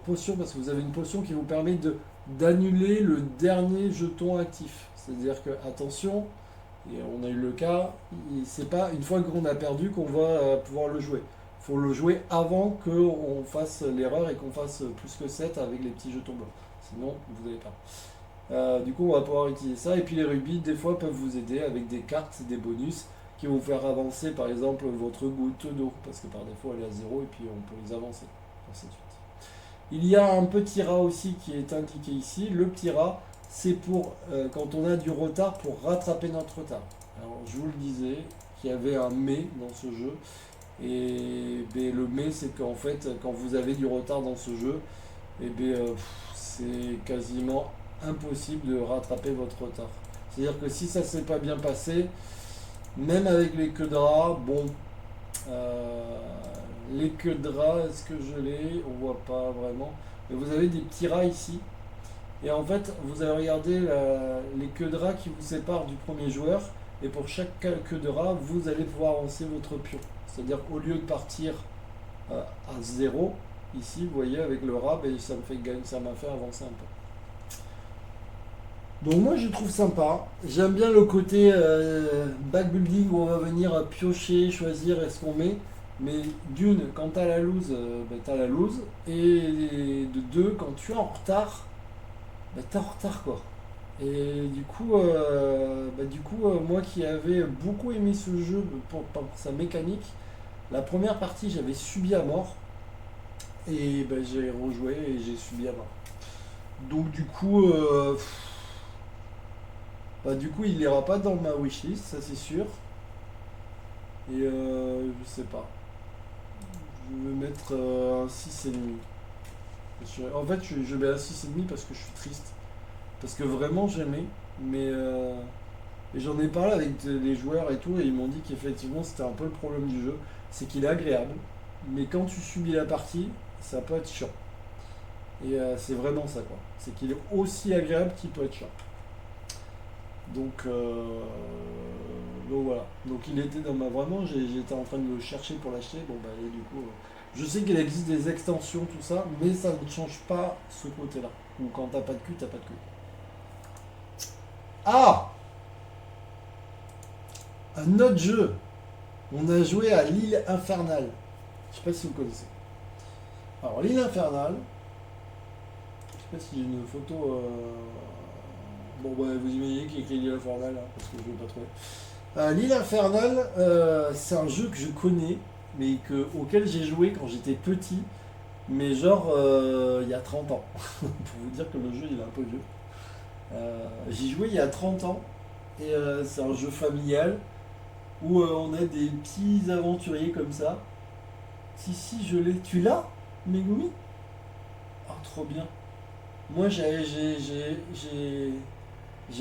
potion, parce que vous avez une potion qui vous permet d'annuler le dernier jeton actif. C'est-à-dire que, attention, et on a eu le cas, c'est pas une fois qu'on a perdu qu'on va pouvoir le jouer. Il faut le jouer avant qu'on fasse l'erreur et qu'on fasse plus que 7 avec les petits jetons blancs. Sinon, vous n'avez pas. Du coup, on va pouvoir utiliser ça. Et puis les rubis, des fois, peuvent vous aider avec des cartes, des bonus qui vont vous faire avancer, par exemple, votre goutte d'eau. Parce que par défaut, elle est à 0 et puis on peut les avancer. Ainsi de suite. Il y a un petit rat aussi qui est indiqué ici. Le petit rat, c'est pour quand on a du retard, pour rattraper notre retard. Alors, je vous le disais, qu'il y avait un mais dans ce jeu. Et ben, le mais, c'est qu'en fait, quand vous avez du retard dans ce jeu, et ben, c'est quasiment impossible de rattraper votre retard. C'est-à-dire que si ça s'est pas bien passé, même avec les queues de rat, bon, euh, les queues de rat, est-ce que je l'ai? On voit pas vraiment. Mais vous avez des petits rats ici. Et en fait, vous allez regarder les queues de rat qui vous séparent du premier joueur. Et pour chaque queue de rat, vous allez pouvoir avancer votre pion. C'est-à-dire qu'au lieu de partir à 0, ici, vous voyez, avec le rat, ben, ça m'a fait avancer un peu. Donc moi je trouve sympa. J'aime bien le côté backbuilding où on va venir piocher, choisir est-ce qu'on met. Mais d'une, quand t'as la loose, ben, t'as la loose. Et de deux, quand tu es en retard, ben, t'es en retard quoi. Et du coup moi qui avais beaucoup aimé ce jeu pour sa mécanique, la première partie j'avais subi à mort. Et ben, j'ai rejoué et j'ai subi à mort. Donc du coup, il n'ira pas dans ma wishlist, ça c'est sûr. Et je sais pas. Je vais mettre un 6,5. En fait, je mets un 6,5 parce que je suis triste. Parce que vraiment j'aimais, mais et j'en ai parlé avec les joueurs et tout, et ils m'ont dit qu'effectivement c'était un peu le problème du jeu, c'est qu'il est agréable, mais quand tu subis la partie, ça peut être chiant. Et c'est vraiment ça quoi. C'est qu'il est aussi agréable qu'il peut être chiant. Donc, donc voilà. Donc il était dans ma. Vraiment, j'étais en train de le chercher pour l'acheter. Bon bah et du coup. Je sais qu'il existe des extensions, tout ça, mais ça ne change pas ce côté-là. Ou quand t'as pas de cul, t'as pas de cul. Ah! Un autre jeu. On a joué à l'île infernale. Je sais pas si vous connaissez. Alors l'île infernale, je sais pas si j'ai une photo. Bon bah vous imaginez qu'il y a écrit l'île infernale, hein, parce que je ne vais pas trouver. L'île infernale, c'est un jeu que je connais, mais auquel j'ai joué quand j'étais petit, mais genre il y a 30 ans. Pour vous dire que le jeu il est un peu vieux. J'y joué il y a 30 ans, et c'est un jeu familial où on a des petits aventuriers comme ça. Si, je l'ai. Tu l'as, Megumi? Ah, trop bien. Moi, j'ai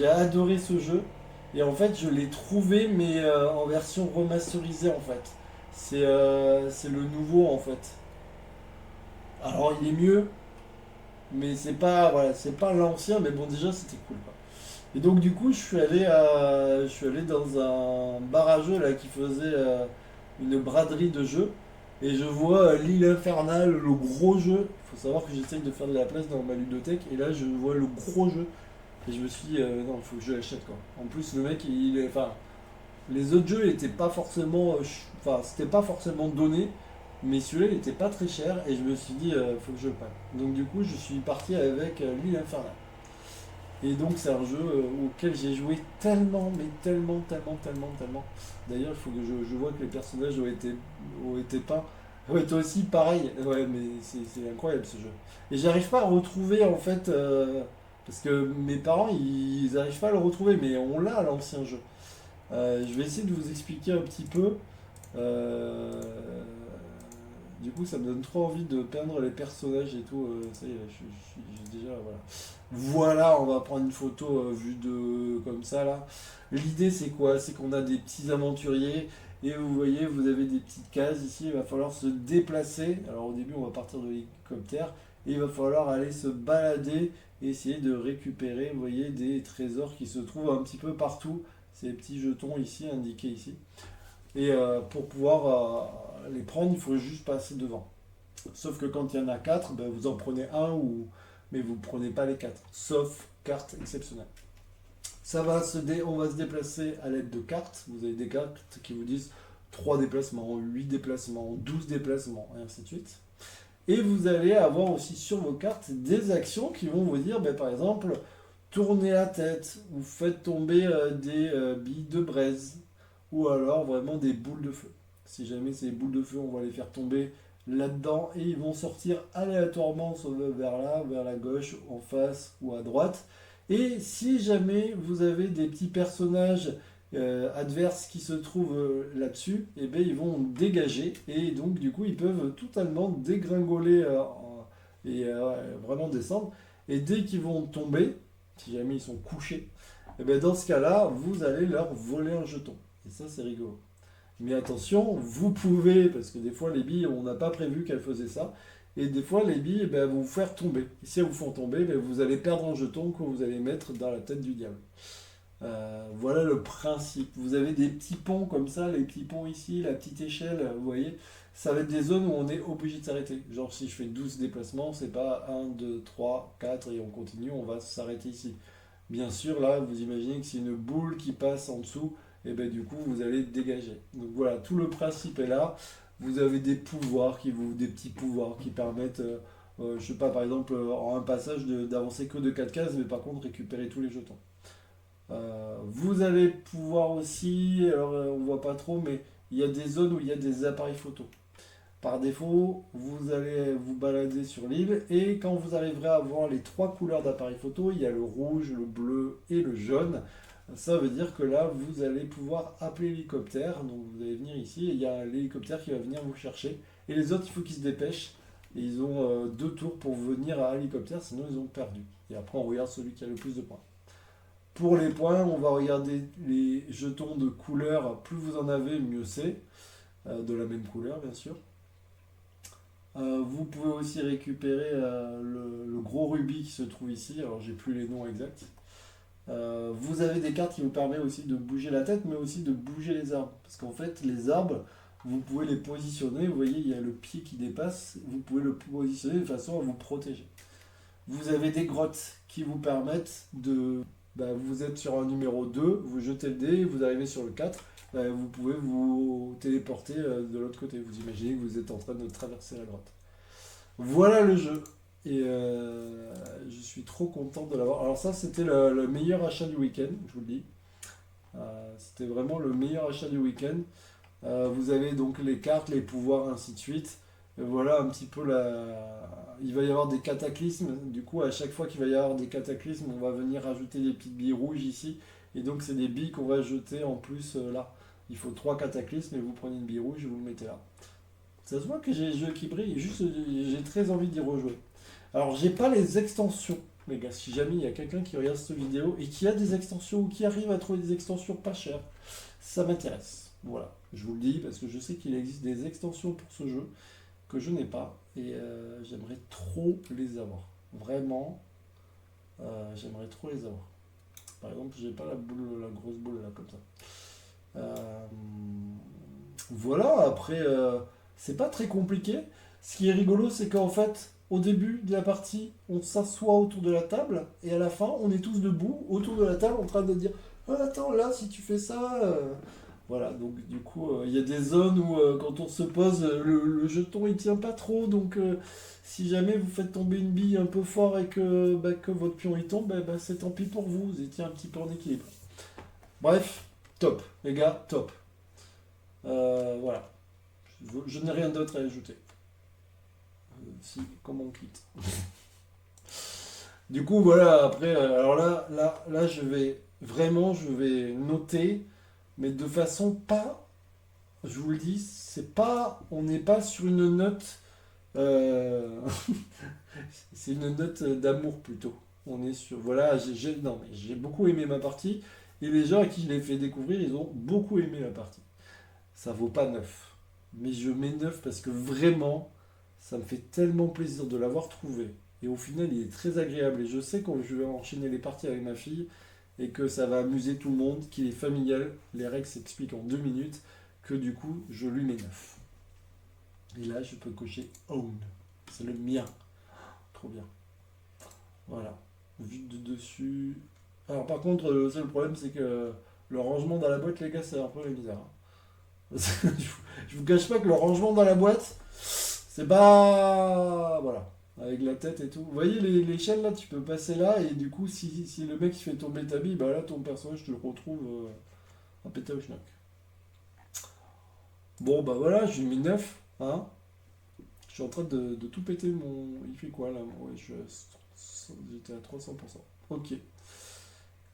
adoré ce jeu. Et en fait, je l'ai trouvé, mais en version remasterisée, en fait. C'est le nouveau, en fait. Alors, il est mieux, mais c'est pas, voilà, c'est pas l'ancien, mais bon, déjà, c'était cool, quoi. Et donc, du coup, je suis allé dans un bar à jeux, là, qui faisait une braderie de jeux. Et je vois l'île infernale, le gros jeu. Il faut savoir que j'essaye de faire de la place dans ma ludothèque. Et là, je vois le gros jeu. Et je me suis dit, non, il faut que je l'achète quoi. En plus, le mec, enfin, les autres jeux n'étaient pas forcément. Enfin, c'était pas forcément donné. Mais celui-là, il était pas très cher. Et je me suis dit, faut que je le prenne. Donc, du coup, je suis parti avec l'île infernale. Et donc, c'est un jeu auquel j'ai joué tellement, mais tellement, tellement, tellement, tellement. D'ailleurs, il faut que je vois que les personnages ont été peints. Ouais, toi aussi, pareil. Ouais, mais c'est incroyable ce jeu. Et j'arrive pas à retrouver, en fait, parce que mes parents, ils n'arrivent pas à le retrouver, mais on l'a à l'ancien jeu. Je vais essayer de vous expliquer un petit peu. Euh, du coup, ça me donne trop envie de peindre les personnages et tout. Ça y est, j'ai déjà. Voilà. Voilà, on va prendre une photo vue de comme ça là. L'idée c'est quoi? C'est qu'on a des petits aventuriers et vous voyez, vous avez des petites cases ici. Il va falloir se déplacer. Alors au début, on va partir de l'hélicoptère et il va falloir aller se balader et essayer de récupérer, vous voyez, des trésors qui se trouvent un petit peu partout. Ces petits jetons ici, indiqués ici. Et pour pouvoir les prendre, il faut juste passer devant. Sauf que quand il y en a 4, ben, vous en prenez un, mais vous ne prenez pas les 4. Sauf carte exceptionnelle. On va se déplacer à l'aide de cartes. Vous avez des cartes qui vous disent 3 déplacements, 8 déplacements, 12 déplacements, et ainsi de suite. Et vous allez avoir aussi sur vos cartes des actions qui vont vous dire, ben, par exemple, tournez la tête, ou faites tomber des billes de braise, ou alors vraiment des boules de feu. Si jamais ces boules de feu, on va les faire tomber là-dedans et ils vont sortir aléatoirement soit vers là, vers la gauche, en face ou à droite. Et si jamais vous avez des petits personnages adverses qui se trouvent là-dessus, et bien ils vont dégager et donc du coup ils peuvent totalement dégringoler et vraiment descendre. Et dès qu'ils vont tomber, si jamais ils sont couchés, et bien dans ce cas-là, vous allez leur voler un jeton. Et ça c'est rigolo. Mais attention, vous pouvez, parce que des fois les billes, on n'a pas prévu qu'elles faisaient ça, et des fois les billes ben, vont vous faire tomber. Et si elles vous font tomber, ben, vous allez perdre un jeton que vous allez mettre dans la tête du diable. Voilà le principe. Vous avez des petits ponts comme ça, les petits ponts ici, la petite échelle, vous voyez, ça va être des zones où on est obligé de s'arrêter. Genre si je fais 12 déplacements, c'est pas 1, 2, 3, 4 et on continue, on va s'arrêter ici. Bien sûr, là, vous imaginez que c'est une boule qui passe en dessous, et bien du coup, vous allez dégager. Donc voilà, tout le principe est là. Vous avez des petits pouvoirs qui permettent, je sais pas, par exemple, en un passage d'avancer que de 4 cases, mais par contre récupérer tous les jetons. Vous allez pouvoir aussi, alors on voit pas trop, mais il y a des zones où il y a des appareils photo. Par défaut, vous allez vous balader sur l'île et quand vous arriverez à voir les 3 couleurs d'appareil photo, il y a le rouge, le bleu et le jaune. Ça veut dire que là, vous allez pouvoir appeler l'hélicoptère. Donc vous allez venir ici et il y a l'hélicoptère qui va venir vous chercher Et les autres, il faut qu'ils se dépêchent. Et ils ont 2 tours pour venir à hélicoptère, sinon ils ont perdu. Et après, on regarde celui qui a le plus de points. Pour les points, on va regarder les jetons de couleur. Plus vous en avez, mieux c'est. De la même couleur, bien sûr. Vous pouvez aussi récupérer le gros rubis qui se trouve ici. Alors, j'ai plus les noms exacts. Vous avez des cartes qui vous permettent aussi de bouger la tête, mais aussi de bouger les arbres. Parce qu'en fait, les arbres, vous pouvez les positionner. Vous voyez, il y a le pied qui dépasse. Vous pouvez le positionner de façon à vous protéger. Vous avez des grottes qui vous permettent de... vous êtes sur un numéro 2, vous jetez le dé, vous arrivez sur le 4. Vous pouvez vous téléporter de l'autre côté. Vous imaginez que vous êtes en train de traverser la grotte. Voilà le jeu. Et je suis trop content de l'avoir. Alors ça, c'était le meilleur achat du week-end, je vous le dis. C'était vraiment le meilleur achat du week-end. Vous avez donc les cartes, les pouvoirs, ainsi de suite. Et voilà un petit peu il va y avoir des cataclysmes. Du coup, à chaque fois qu'il va y avoir des cataclysmes, on va venir rajouter des petites billes rouges ici. Et donc, c'est des billes qu'on va jeter en plus là. Il faut 3 cataclysmes et vous prenez une bille rouge et vous le mettez là. Ça se voit que j'ai les yeux qui brillent. Juste, j'ai très envie d'y rejouer. Alors, j'ai pas les extensions, les gars. Si jamais il y a quelqu'un qui regarde cette vidéo et qui a des extensions ou qui arrive à trouver des extensions pas chères, ça m'intéresse. Voilà, je vous le dis parce que je sais qu'il existe des extensions pour ce jeu que je n'ai pas et j'aimerais trop les avoir. Vraiment, j'aimerais trop les avoir. Par exemple, j'ai pas la grosse boule là comme ça. Voilà, après, c'est pas très compliqué. Ce qui est rigolo, c'est qu'en fait, au début de la partie, on s'assoit autour de la table, et à la fin, on est tous debout, autour de la table, en train de dire ah, attends, là, si tu fais ça. Voilà, donc du coup, il y a des zones où, quand on se pose, jeton il tient pas trop, donc si jamais vous faites tomber une bille un peu fort et que votre pion il tombe, c'est tant pis pour vous, vous étiez un petit peu en équilibre. Bref, top, les gars, top. Voilà. Je n'ai rien d'autre à ajouter. Si, comment on quitte. Du coup, voilà, après, alors là, je vais noter, mais de façon pas, je vous le dis, on n'est pas sur une note, c'est une note d'amour plutôt. On est sur, voilà, non, mais j'ai beaucoup aimé ma partie, et les gens à qui je l'ai fait découvrir, ils ont beaucoup aimé la partie. Ça vaut pas 9. Mais je mets 9 parce que vraiment, ça me fait tellement plaisir de l'avoir trouvé. Et au final, il est très agréable. Et je sais que je vais enchaîner les parties avec ma fille et que ça va amuser tout le monde, qu'il est familial. Les règles s'expliquent en 2 minutes. Que du coup, je lui mets 9. Et là, je peux cocher Own. C'est le mien. Trop bien. Voilà. Vue de dessus. Alors, par contre, le seul problème, c'est que le rangement dans la boîte, les gars, c'est un peu la misère. Je vous cache pas que le rangement dans la boîte, c'est pas... Voilà, avec la tête et tout. Vous voyez l'échelle là, tu peux passer là, et du coup, si le mec il fait tomber ta bille, là, ton personnage, tu le retrouves en pété au schnock. Bon, voilà, j'ai mis 9, hein. Je suis en train de tout péter mon... Il fait quoi, là? Ouais, j'étais à 300%. Ok.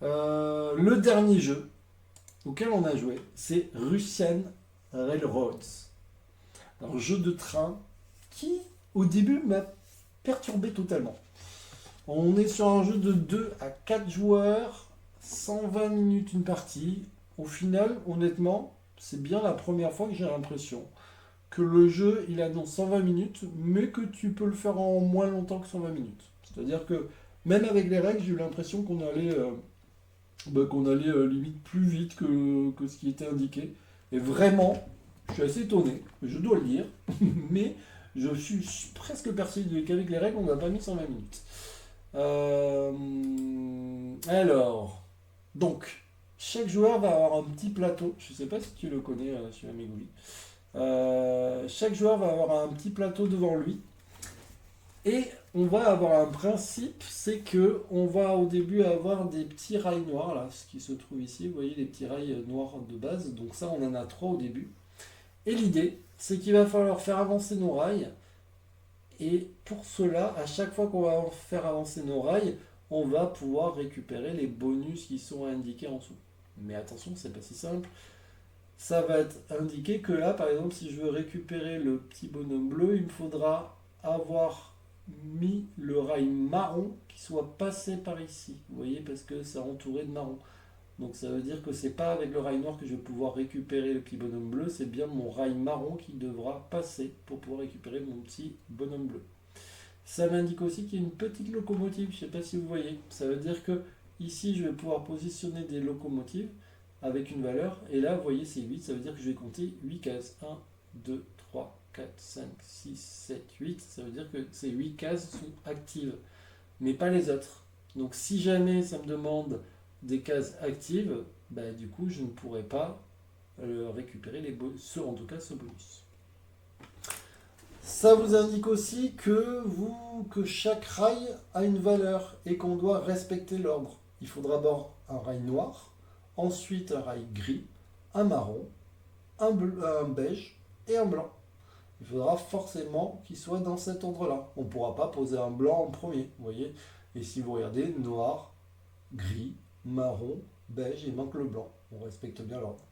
Le dernier jeu auquel on a joué, c'est Russian Railroads. Un jeu de train qui, au début, m'a perturbé totalement. On est sur un jeu de 2 à 4 joueurs, 120 minutes une partie. Au final, honnêtement, c'est bien la première fois que j'ai l'impression que le jeu, il annonce 120 minutes, mais que tu peux le faire en moins longtemps que 120 minutes. C'est-à-dire que, même avec les règles, j'ai eu l'impression qu'on allait... limite plus vite que ce qui était indiqué. Et vraiment, je suis assez étonné, je dois le dire, mais je suis presque persuadé qu'avec les règles, on n'a pas mis 120 minutes. Alors, donc, chaque joueur va avoir un petit plateau. Je ne sais pas si tu le connais, sur Amigoli. Chaque joueur va avoir un petit plateau devant lui. Et on va avoir un principe, c'est que on va au début avoir des petits rails noirs, là, ce qui se trouve ici, vous voyez les petits rails noirs de base, donc ça on en a 3 au début. Et l'idée, c'est qu'il va falloir faire avancer nos rails, et pour cela, à chaque fois qu'on va faire avancer nos rails, on va pouvoir récupérer les bonus qui sont indiqués en dessous. Mais attention, c'est pas si simple. ça va être indiqué que là, par exemple, si je veux récupérer le petit bonhomme bleu, il me faudra avoir mis le rail marron qui soit passé par ici. Vous voyez, parce que c'est entouré de marron. Donc ça veut dire que c'est pas avec le rail noir que je vais pouvoir récupérer le petit bonhomme bleu, c'est bien mon rail marron qui devra passer pour pouvoir récupérer mon petit bonhomme bleu. Ça m'indique aussi qu'il y a une petite locomotive, je ne sais pas si vous voyez. Ça veut dire que ici je vais pouvoir positionner des locomotives avec une valeur, et là vous voyez c'est 8, ça veut dire que je vais compter 8 cases. 1, 2, 3, 4, 5, 6, 7, 8, ça veut dire que ces 8 cases sont actives, mais pas les autres. Donc si jamais ça me demande des cases actives, bah, du coup je ne pourrai pas récupérer en tout cas ce bonus. Ça vous indique aussi que chaque rail a une valeur et qu'on doit respecter l'ordre. Il faudra d'abord un rail noir, ensuite un rail gris, un marron, un beige et un blanc. Il faudra forcément qu'il soit dans cet ordre-là. On ne pourra pas poser un blanc en premier, vous voyez. Et si vous regardez, noir, gris, marron, beige, il manque le blanc. On respecte bien l'ordre.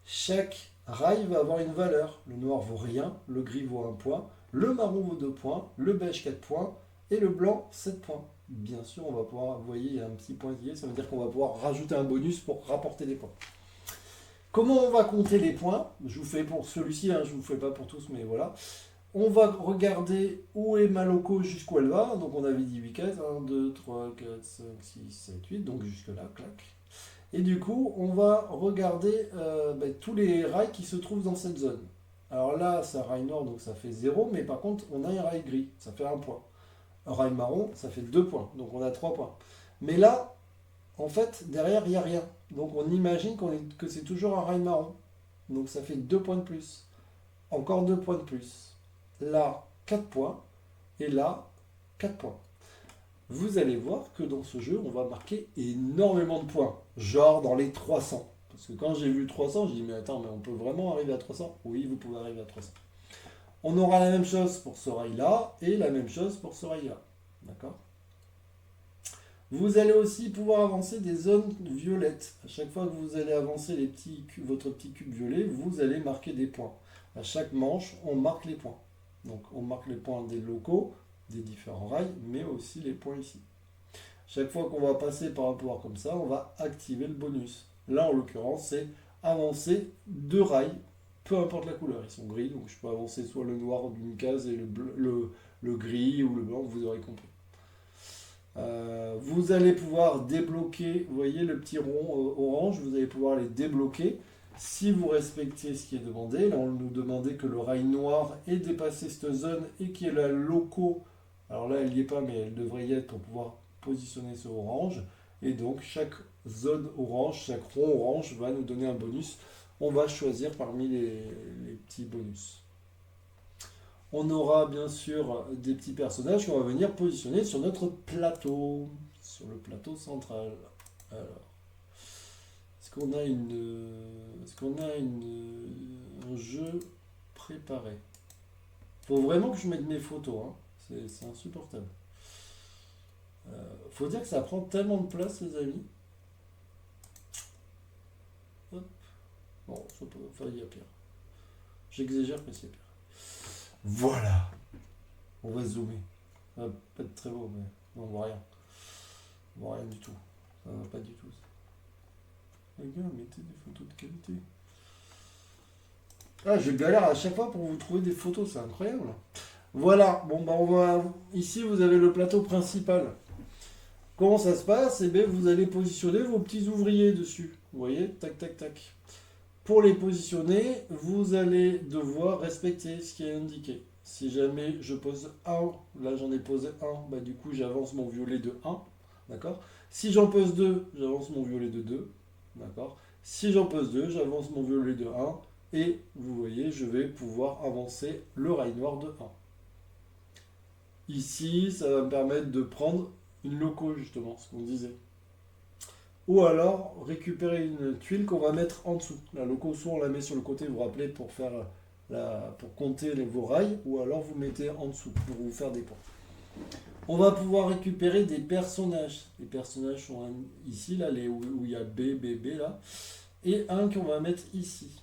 Chaque rail va avoir une valeur. Le noir vaut rien, le gris vaut 1 point, le marron vaut 2 points, le beige 4 points et le blanc 7 points. Bien sûr, on va pouvoir, vous voyez, il y a un petit pointillé, ça veut dire qu'on va pouvoir rajouter un bonus pour rapporter des points. Comment on va compter les points? Je vous fais pour celui-ci, je ne vous fais pas pour tous, mais voilà. On va regarder où est ma loco, jusqu'où elle va. Donc on avait dit 8 cases, 1, 2, 3, 4, 5, 6, 7, 8, donc jusque là, clac. Et du coup, on va regarder tous les rails qui se trouvent dans cette zone. Alors là, c'est un rail noir, donc ça fait 0, mais par contre, on a un rail gris, ça fait 1 point. Un rail marron, ça fait 2 points, donc on a 3 points. Mais là, en fait, derrière, il n'y a rien. Donc on imagine que c'est toujours un rail marron. Donc ça fait 2 points de plus. Encore 2 points de plus. Là, 4 points. Et là, 4 points. Vous allez voir que dans ce jeu, on va marquer énormément de points. Genre dans les 300. Parce que quand j'ai vu 300, j'ai dit, mais attends, mais on peut vraiment arriver à 300? Oui, vous pouvez arriver à 300. On aura la même chose pour ce rail-là et la même chose pour ce rail-là. D'accord? Vous allez aussi pouvoir avancer des zones violettes. À chaque fois que vous allez avancer votre petit cube violet, vous allez marquer des points. À chaque manche, on marque les points. Donc on marque les points des locaux, des différents rails, mais aussi les points ici. Chaque fois qu'on va passer par un pouvoir comme ça, on va activer le bonus. Là, en l'occurrence, c'est avancer 2 rails, peu importe la couleur. Ils sont gris, donc je peux avancer soit le noir d'une case et le gris ou le blanc, vous aurez compris. Vous allez pouvoir débloquer, vous voyez le petit rond orange, vous allez pouvoir les débloquer si vous respectez ce qui est demandé. Là, on nous demandait que le rail noir ait dépassé cette zone et qu'il y ait la loco. Alors là, elle n'y est pas, mais elle devrait y être pour pouvoir positionner ce orange. Et donc, chaque zone orange, chaque rond orange va nous donner un bonus. On va choisir parmi les petits bonus. On aura bien sûr des petits personnages qu'on va venir positionner sur notre plateau, sur le plateau central. Alors, est-ce qu'on a un jeu préparé? Faut vraiment que je mette mes photos, c'est insupportable. Faut dire que ça prend tellement de place, les amis. Hop. Bon, il y a pire. J'exagère, mais c'est pire. Voilà. On va zoomer. Ça va pas être très beau, mais on voit rien. On voit rien du tout. Ça va pas du tout. Les gars, mettez des photos de qualité. Ah, je galère à chaque fois pour vous trouver des photos, c'est incroyable. Voilà, bon bah ici vous avez le plateau principal. Comment ça se passe? Eh bien, vous allez positionner vos petits ouvriers dessus. Vous voyez, tac, tac, tac. Pour les positionner, vous allez devoir respecter ce qui est indiqué. Si jamais je pose 1, là j'en ai posé 1, bah du coup j'avance mon violet de 1, d'accord? Si j'en pose 2, j'avance mon violet de 2, d'accord? Si j'en pose 2, j'avance mon violet de 1, et vous voyez, je vais pouvoir avancer le rail noir de 1. Ici, ça va me permettre de prendre une loco, justement, ce qu'on disait. Ou alors récupérer une tuile qu'on va mettre en dessous. La loco, soit on la met sur le côté, vous vous rappelez, pour compter vos rails, ou alors vous mettez en dessous pour vous faire des points. On va pouvoir récupérer des personnages. Les personnages sont ici, là, où il y a B, B, B, là. Et un qu'on va mettre ici.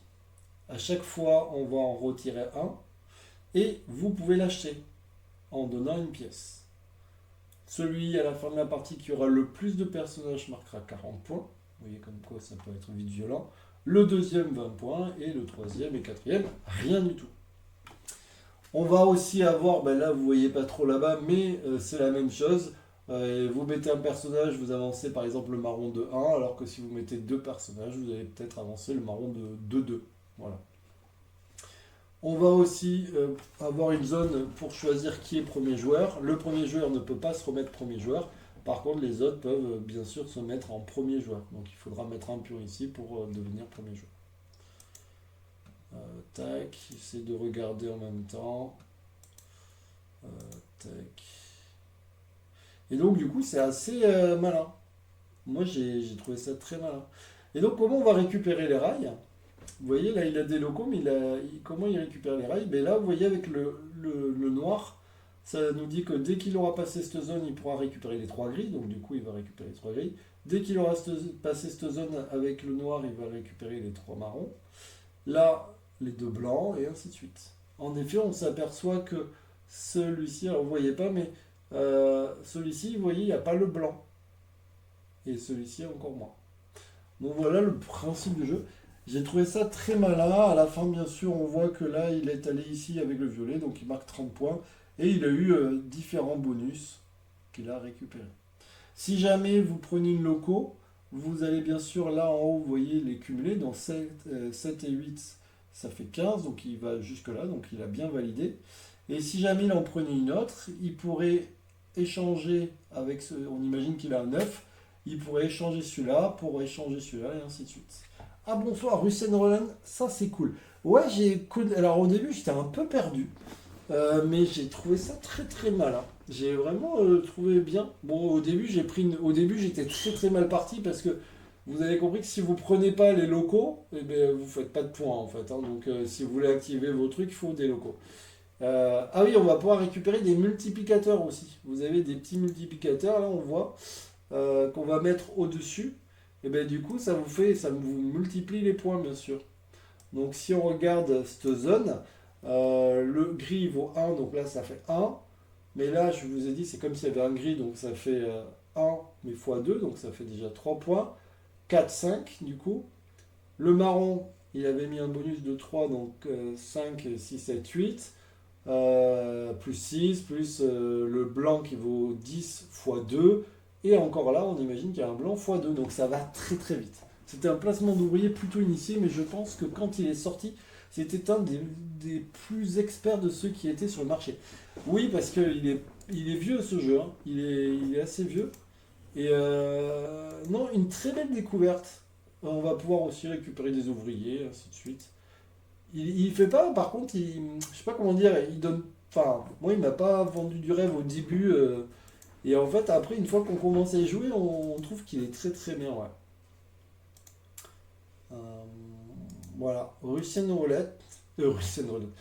À chaque fois, on va en retirer un. Et vous pouvez l'acheter en donnant une pièce. Celui à la fin de la partie qui aura le plus de personnages marquera 40 points. Vous voyez comme quoi ça peut être vite violent. Le deuxième 20 points et le troisième et quatrième rien du tout. On va aussi avoir, ben là vous voyez pas trop là-bas, mais c'est la même chose. Vous mettez un personnage, vous avancez par exemple le marron de 1, alors que si vous mettez deux personnages, vous allez peut-être avancer le marron de 2. Voilà. On va aussi avoir une zone pour choisir qui est premier joueur. Le premier joueur ne peut pas se remettre premier joueur. Par contre, les autres peuvent bien sûr se mettre en premier joueur. Donc il faudra mettre un pion ici pour devenir premier joueur. Tac, j'essaie de regarder en même temps. Tac. Et donc du coup, c'est assez malin. Moi, j'ai trouvé ça très malin. Et donc, comment on va récupérer les rails? Vous voyez, là, il a des locaux, mais comment il récupère les rails? Ben là, vous voyez, avec le noir, ça nous dit que dès qu'il aura passé cette zone, il pourra récupérer les 3 grilles. Donc, du coup, il va récupérer les 3 grilles. Dès qu'il aura passé cette zone avec le noir, il va récupérer les 3 marrons. Là, les 2 blancs, et ainsi de suite. En effet, on s'aperçoit que celui-ci, alors vous ne voyez pas, mais celui-ci, vous voyez, il n'y a pas le blanc. Et celui-ci, encore moins. Donc, voilà le principe du jeu. J'ai trouvé ça très malin. À la fin, bien sûr, on voit que là, il est allé ici avec le violet, donc il marque 30 points. Et il a eu différents bonus qu'il a récupérés. Si jamais vous prenez une loco, vous allez bien sûr là en haut, vous voyez les cumulés. Donc 7 et 8, ça fait 15, donc il va jusque là, donc il a bien validé. Et si jamais il en prenait une autre, il pourrait échanger avec on imagine qu'il a un 9, il pourrait échanger celui-là pour échanger celui-là, et ainsi de suite. Ah bonsoir, Russen Roland, ça c'est cool. Ouais, alors au début j'étais un peu perdu, mais j'ai trouvé ça très très malin. J'ai vraiment trouvé bien. Bon, au début j'étais très très mal parti parce que vous avez compris que si vous prenez pas les locaux, eh ben, vous faites pas de points en fait, hein. Donc si vous voulez activer vos trucs, il faut des locaux. Ah oui, on va pouvoir récupérer des multiplicateurs aussi. Vous avez des petits multiplicateurs, là on voit, qu'on va mettre au-dessus. Et bien du coup, ça vous multiplie les points, bien sûr. Donc si on regarde cette zone, le gris vaut 1, donc là ça fait 1. Mais là, je vous ai dit, c'est comme s'il y avait un gris, donc ça fait 1, mais x 2, donc ça fait déjà 3 points. 4, 5 du coup. Le marron, il avait mis un bonus de 3, donc 5, 6, 7, 8. Plus 6, plus le blanc qui vaut 10 x 2. Et encore là, on imagine qu'il y a un blanc x2, donc ça va très très vite. C'était un placement d'ouvrier plutôt initié, mais je pense que quand il est sorti, c'était un des plus experts de ceux qui étaient sur le marché. Oui, parce qu'il il est vieux ce jeu, hein. Il est assez vieux. Et non, une très belle découverte. On va pouvoir aussi récupérer des ouvriers, ainsi de suite. Il fait pas, par contre, je sais pas comment dire, il donne. Enfin, moi, il m'a pas vendu du rêve au début. Et en fait, après, une fois qu'on commence à y jouer, on trouve qu'il est très très bien, ouais. Euh, voilà, Russian Roulette. Russian Roulette.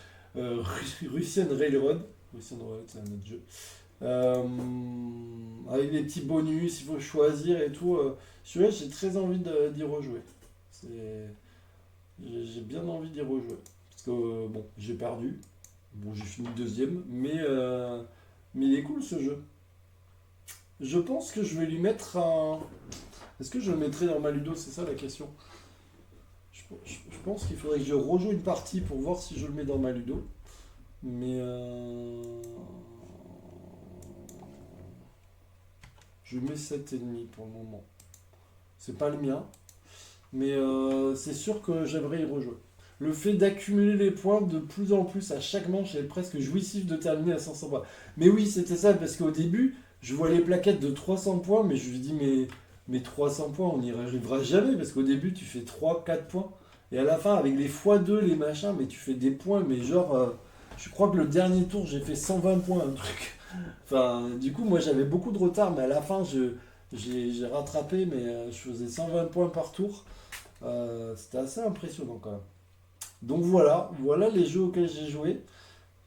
Russian Railroad. Russian Roulette, c'est un autre jeu. Avec des petits bonus, il faut choisir et tout. Celui-là, j'ai très envie d'y rejouer. J'ai bien envie d'y rejouer. Parce que, bon, j'ai perdu. Bon, j'ai fini deuxième. Mais il est cool ce jeu. Je pense que je vais lui mettre un. Est-ce que je le mettrai dans ma Ludo? C'est ça la question. Je pense qu'il faudrait que je rejoue une partie pour voir si je le mets dans ma Ludo. Mais je mets 7,5 pour le moment. C'est pas le mien. Mais c'est sûr que j'aimerais y rejouer. Le fait d'accumuler les points de plus en plus à chaque manche est presque jouissif de terminer à 500 points. Mais oui, c'était ça, parce qu'au début, je vois les plaquettes de 300 points, mais je me dis, mais 300 points, on n'y arrivera jamais, parce qu'au début, tu fais 3, 4 points. Et à la fin, avec les x2, les machins, mais tu fais des points, mais genre, je crois que le dernier tour, j'ai fait 120 points, un truc. Enfin, du coup, moi, j'avais beaucoup de retard, mais à la fin, j'ai rattrapé, mais je faisais 120 points par tour. C'était assez impressionnant quand même. Donc voilà les jeux auxquels j'ai joué.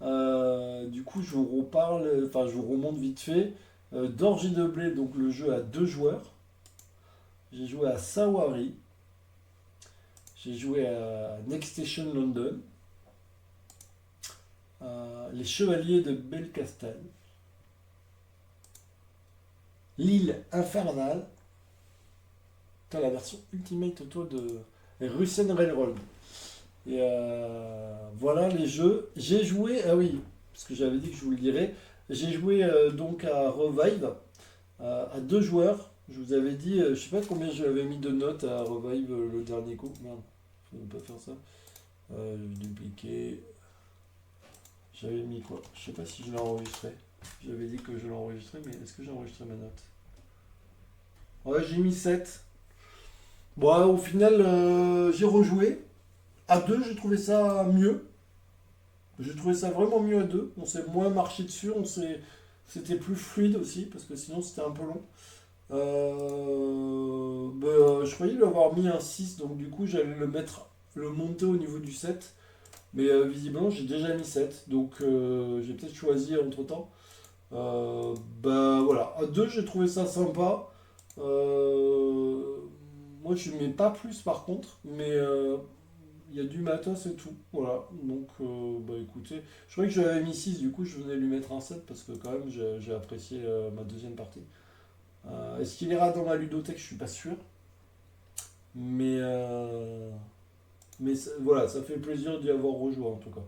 Du coup, je vous reparle, enfin, je vous remonte vite fait. D'Orgie de Blé, donc le jeu à 2 joueurs. J'ai joué à Sawari. J'ai joué à Next Station London, Les Chevaliers de Belcastel, L'île infernale, t'as la version Ultimate Auto de Russian Railroad. Et voilà les jeux. J'ai joué, ah oui, parce que j'avais dit que je vous le dirais, j'ai joué donc à Revive, à 2 joueurs. Je vous avais dit, je sais pas combien j'avais mis de notes à Revive le dernier coup. Merde, je ne pas faire ça. Je vais dupliquer. J'avais mis quoi? Je sais pas si je l'ai enregistré. J'avais dit que je l'ai enregistré, mais est-ce que j'ai enregistré ma note? Ouais, j'ai mis 7. Bon, au final, j'ai rejoué. À 2, j'ai trouvé ça mieux. J'ai trouvé ça vraiment mieux à 2. On s'est moins marché dessus, c'était plus fluide aussi, parce que sinon c'était un peu long. Je croyais lui avoir mis un 6, donc du coup j'allais le monter au niveau du 7. Mais visiblement j'ai déjà mis 7, donc j'ai peut-être choisi entre temps. Voilà, à 2 j'ai trouvé ça sympa. Moi je mets pas plus par contre, mais il y a du matos et tout. Voilà, donc écoutez, je croyais que j'avais mis 6, du coup je venais lui mettre un 7 parce que quand même j'ai apprécié ma deuxième partie. Est-ce qu'il ira dans ma ludothèque? Je suis pas sûr. Mais, voilà, ça fait plaisir d'y avoir rejoué en tout cas.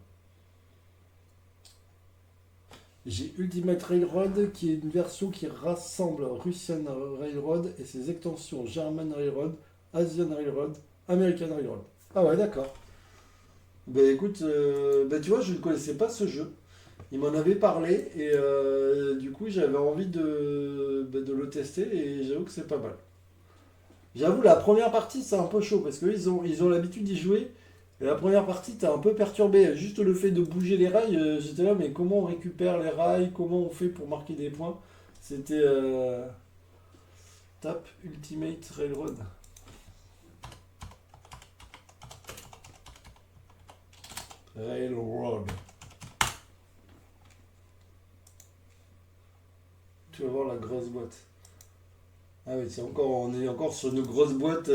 J'ai Ultimate Railroad qui est une version qui rassemble Russian Railroad et ses extensions German Railroad, Asian Railroad, American Railroad. Ah ouais, d'accord. Ben écoute, tu vois, je ne connaissais pas ce jeu. Il m'en avait parlé et du coup j'avais envie de le tester et j'avoue que c'est pas mal. J'avoue, la première partie, c'est un peu chaud parce qu'ils ils ont l'habitude d'y jouer. Et la première partie, t'es un peu perturbé. Juste le fait de bouger les rails, j'étais là, mais comment on récupère les rails? Comment on fait pour marquer des points? C'était Tap Ultimate Railroad. Railroad. Tu vas voir la grosse boîte. Ah oui, on est encore sur une grosse boîte.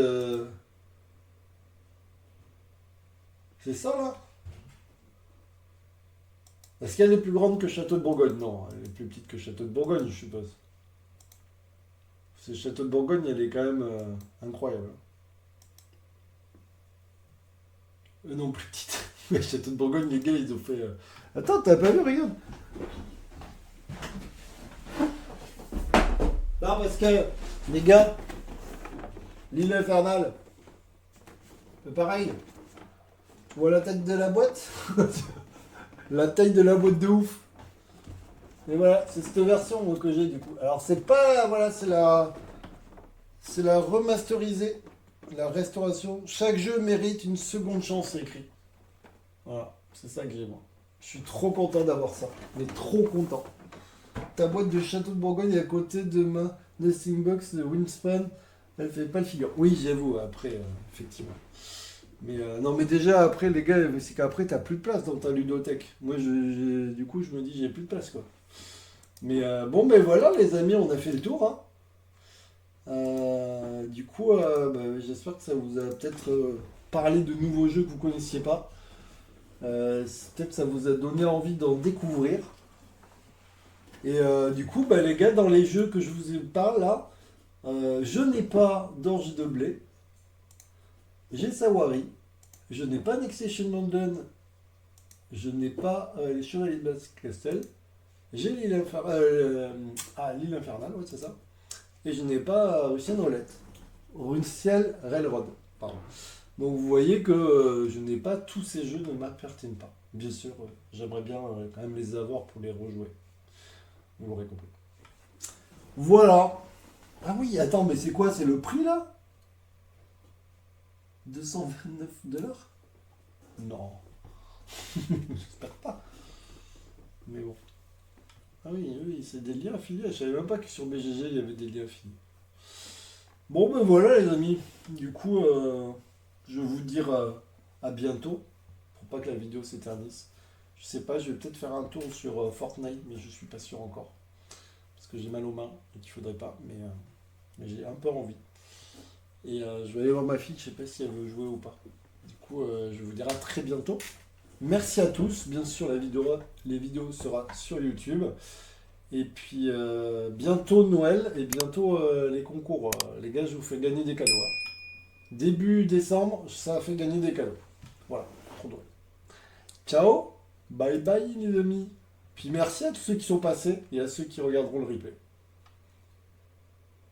C'est ça là? Est-ce qu'elle est plus grande que Château de Bourgogne? Non, elle est plus petite que Château de Bourgogne, je suppose. Ce Château de Bourgogne, elle est quand même incroyable. Non, plus petite. Mais Château de Bourgogne, les gars, ils ont fait. Attends, t'as pas vu, regarde. Non, parce que, les gars, l'île infernale, c'est pareil. Tu vois la tête de la boîte? La taille de la boîte de ouf. Et voilà, c'est cette version que j'ai du coup. Alors c'est pas, voilà, c'est la remasterisée, la restauration. Chaque jeu mérite une seconde chance, c'est écrit. Voilà, c'est ça que j'ai moi. Je suis trop content d'avoir ça, mais trop content. Ta boîte de Château de Bourgogne est à côté de ma Nesting Box de Wingspan. Elle fait pas le figure. Oui, j'avoue, après, effectivement. Mais non, mais déjà, après, les gars, c'est qu'après, t'as plus de place dans ta ludothèque. Moi, du coup, je me dis, j'ai plus de place, quoi. Mais bon, ben voilà, les amis, on a fait le tour, hein. Du coup, j'espère que ça vous a peut-être parlé de nouveaux jeux que vous connaissiez pas. Peut-être que ça vous a donné envie d'en découvrir. Et du coup, les gars, dans les jeux que je vous ai parlé là, je n'ai pas d'Orge de Blé, j'ai Sawari, je n'ai pas Nexation London, je n'ai pas les Chevaliers de Castle, j'ai l'île infernale, ouais, c'est ça. Et je n'ai pas Russian Roulette. Russian Railroad, pardon. Donc vous voyez que je n'ai pas tous ces jeux ne m'appartiennent pas. Bien sûr, j'aimerais bien quand même les avoir pour les rejouer. Vous l'aurez compris. Voilà. Ah oui, attends, mais c'est quoi? C'est le prix là? 229 $? Non. J'espère pas. Mais bon. Ah oui, oui, c'est des liens affiliés. Je savais même pas que sur BGG il y avait des liens affiliés. Bon, ben voilà les amis. Du coup, je vais vous dire à bientôt. Pour pas que la vidéo s'éternise. Je sais pas, je vais peut-être faire un tour sur Fortnite, mais je suis pas sûr encore. Parce que j'ai mal aux mains et qu'il faudrait pas. Mais j'ai un peu envie. Et je vais aller voir ma fille, je sais pas si elle veut jouer ou pas. coup, je vous dirai à très bientôt. Merci à tous. Bien sûr, les vidéos sera sur YouTube. Et puis, bientôt Noël et bientôt les concours. Les gars, je vous fais gagner des cadeaux, hein. Début décembre, ça fait gagner des cadeaux. Voilà, trop drôle. Ciao, bye bye les amis. Puis merci à tous ceux qui sont passés et à ceux qui regarderont le replay.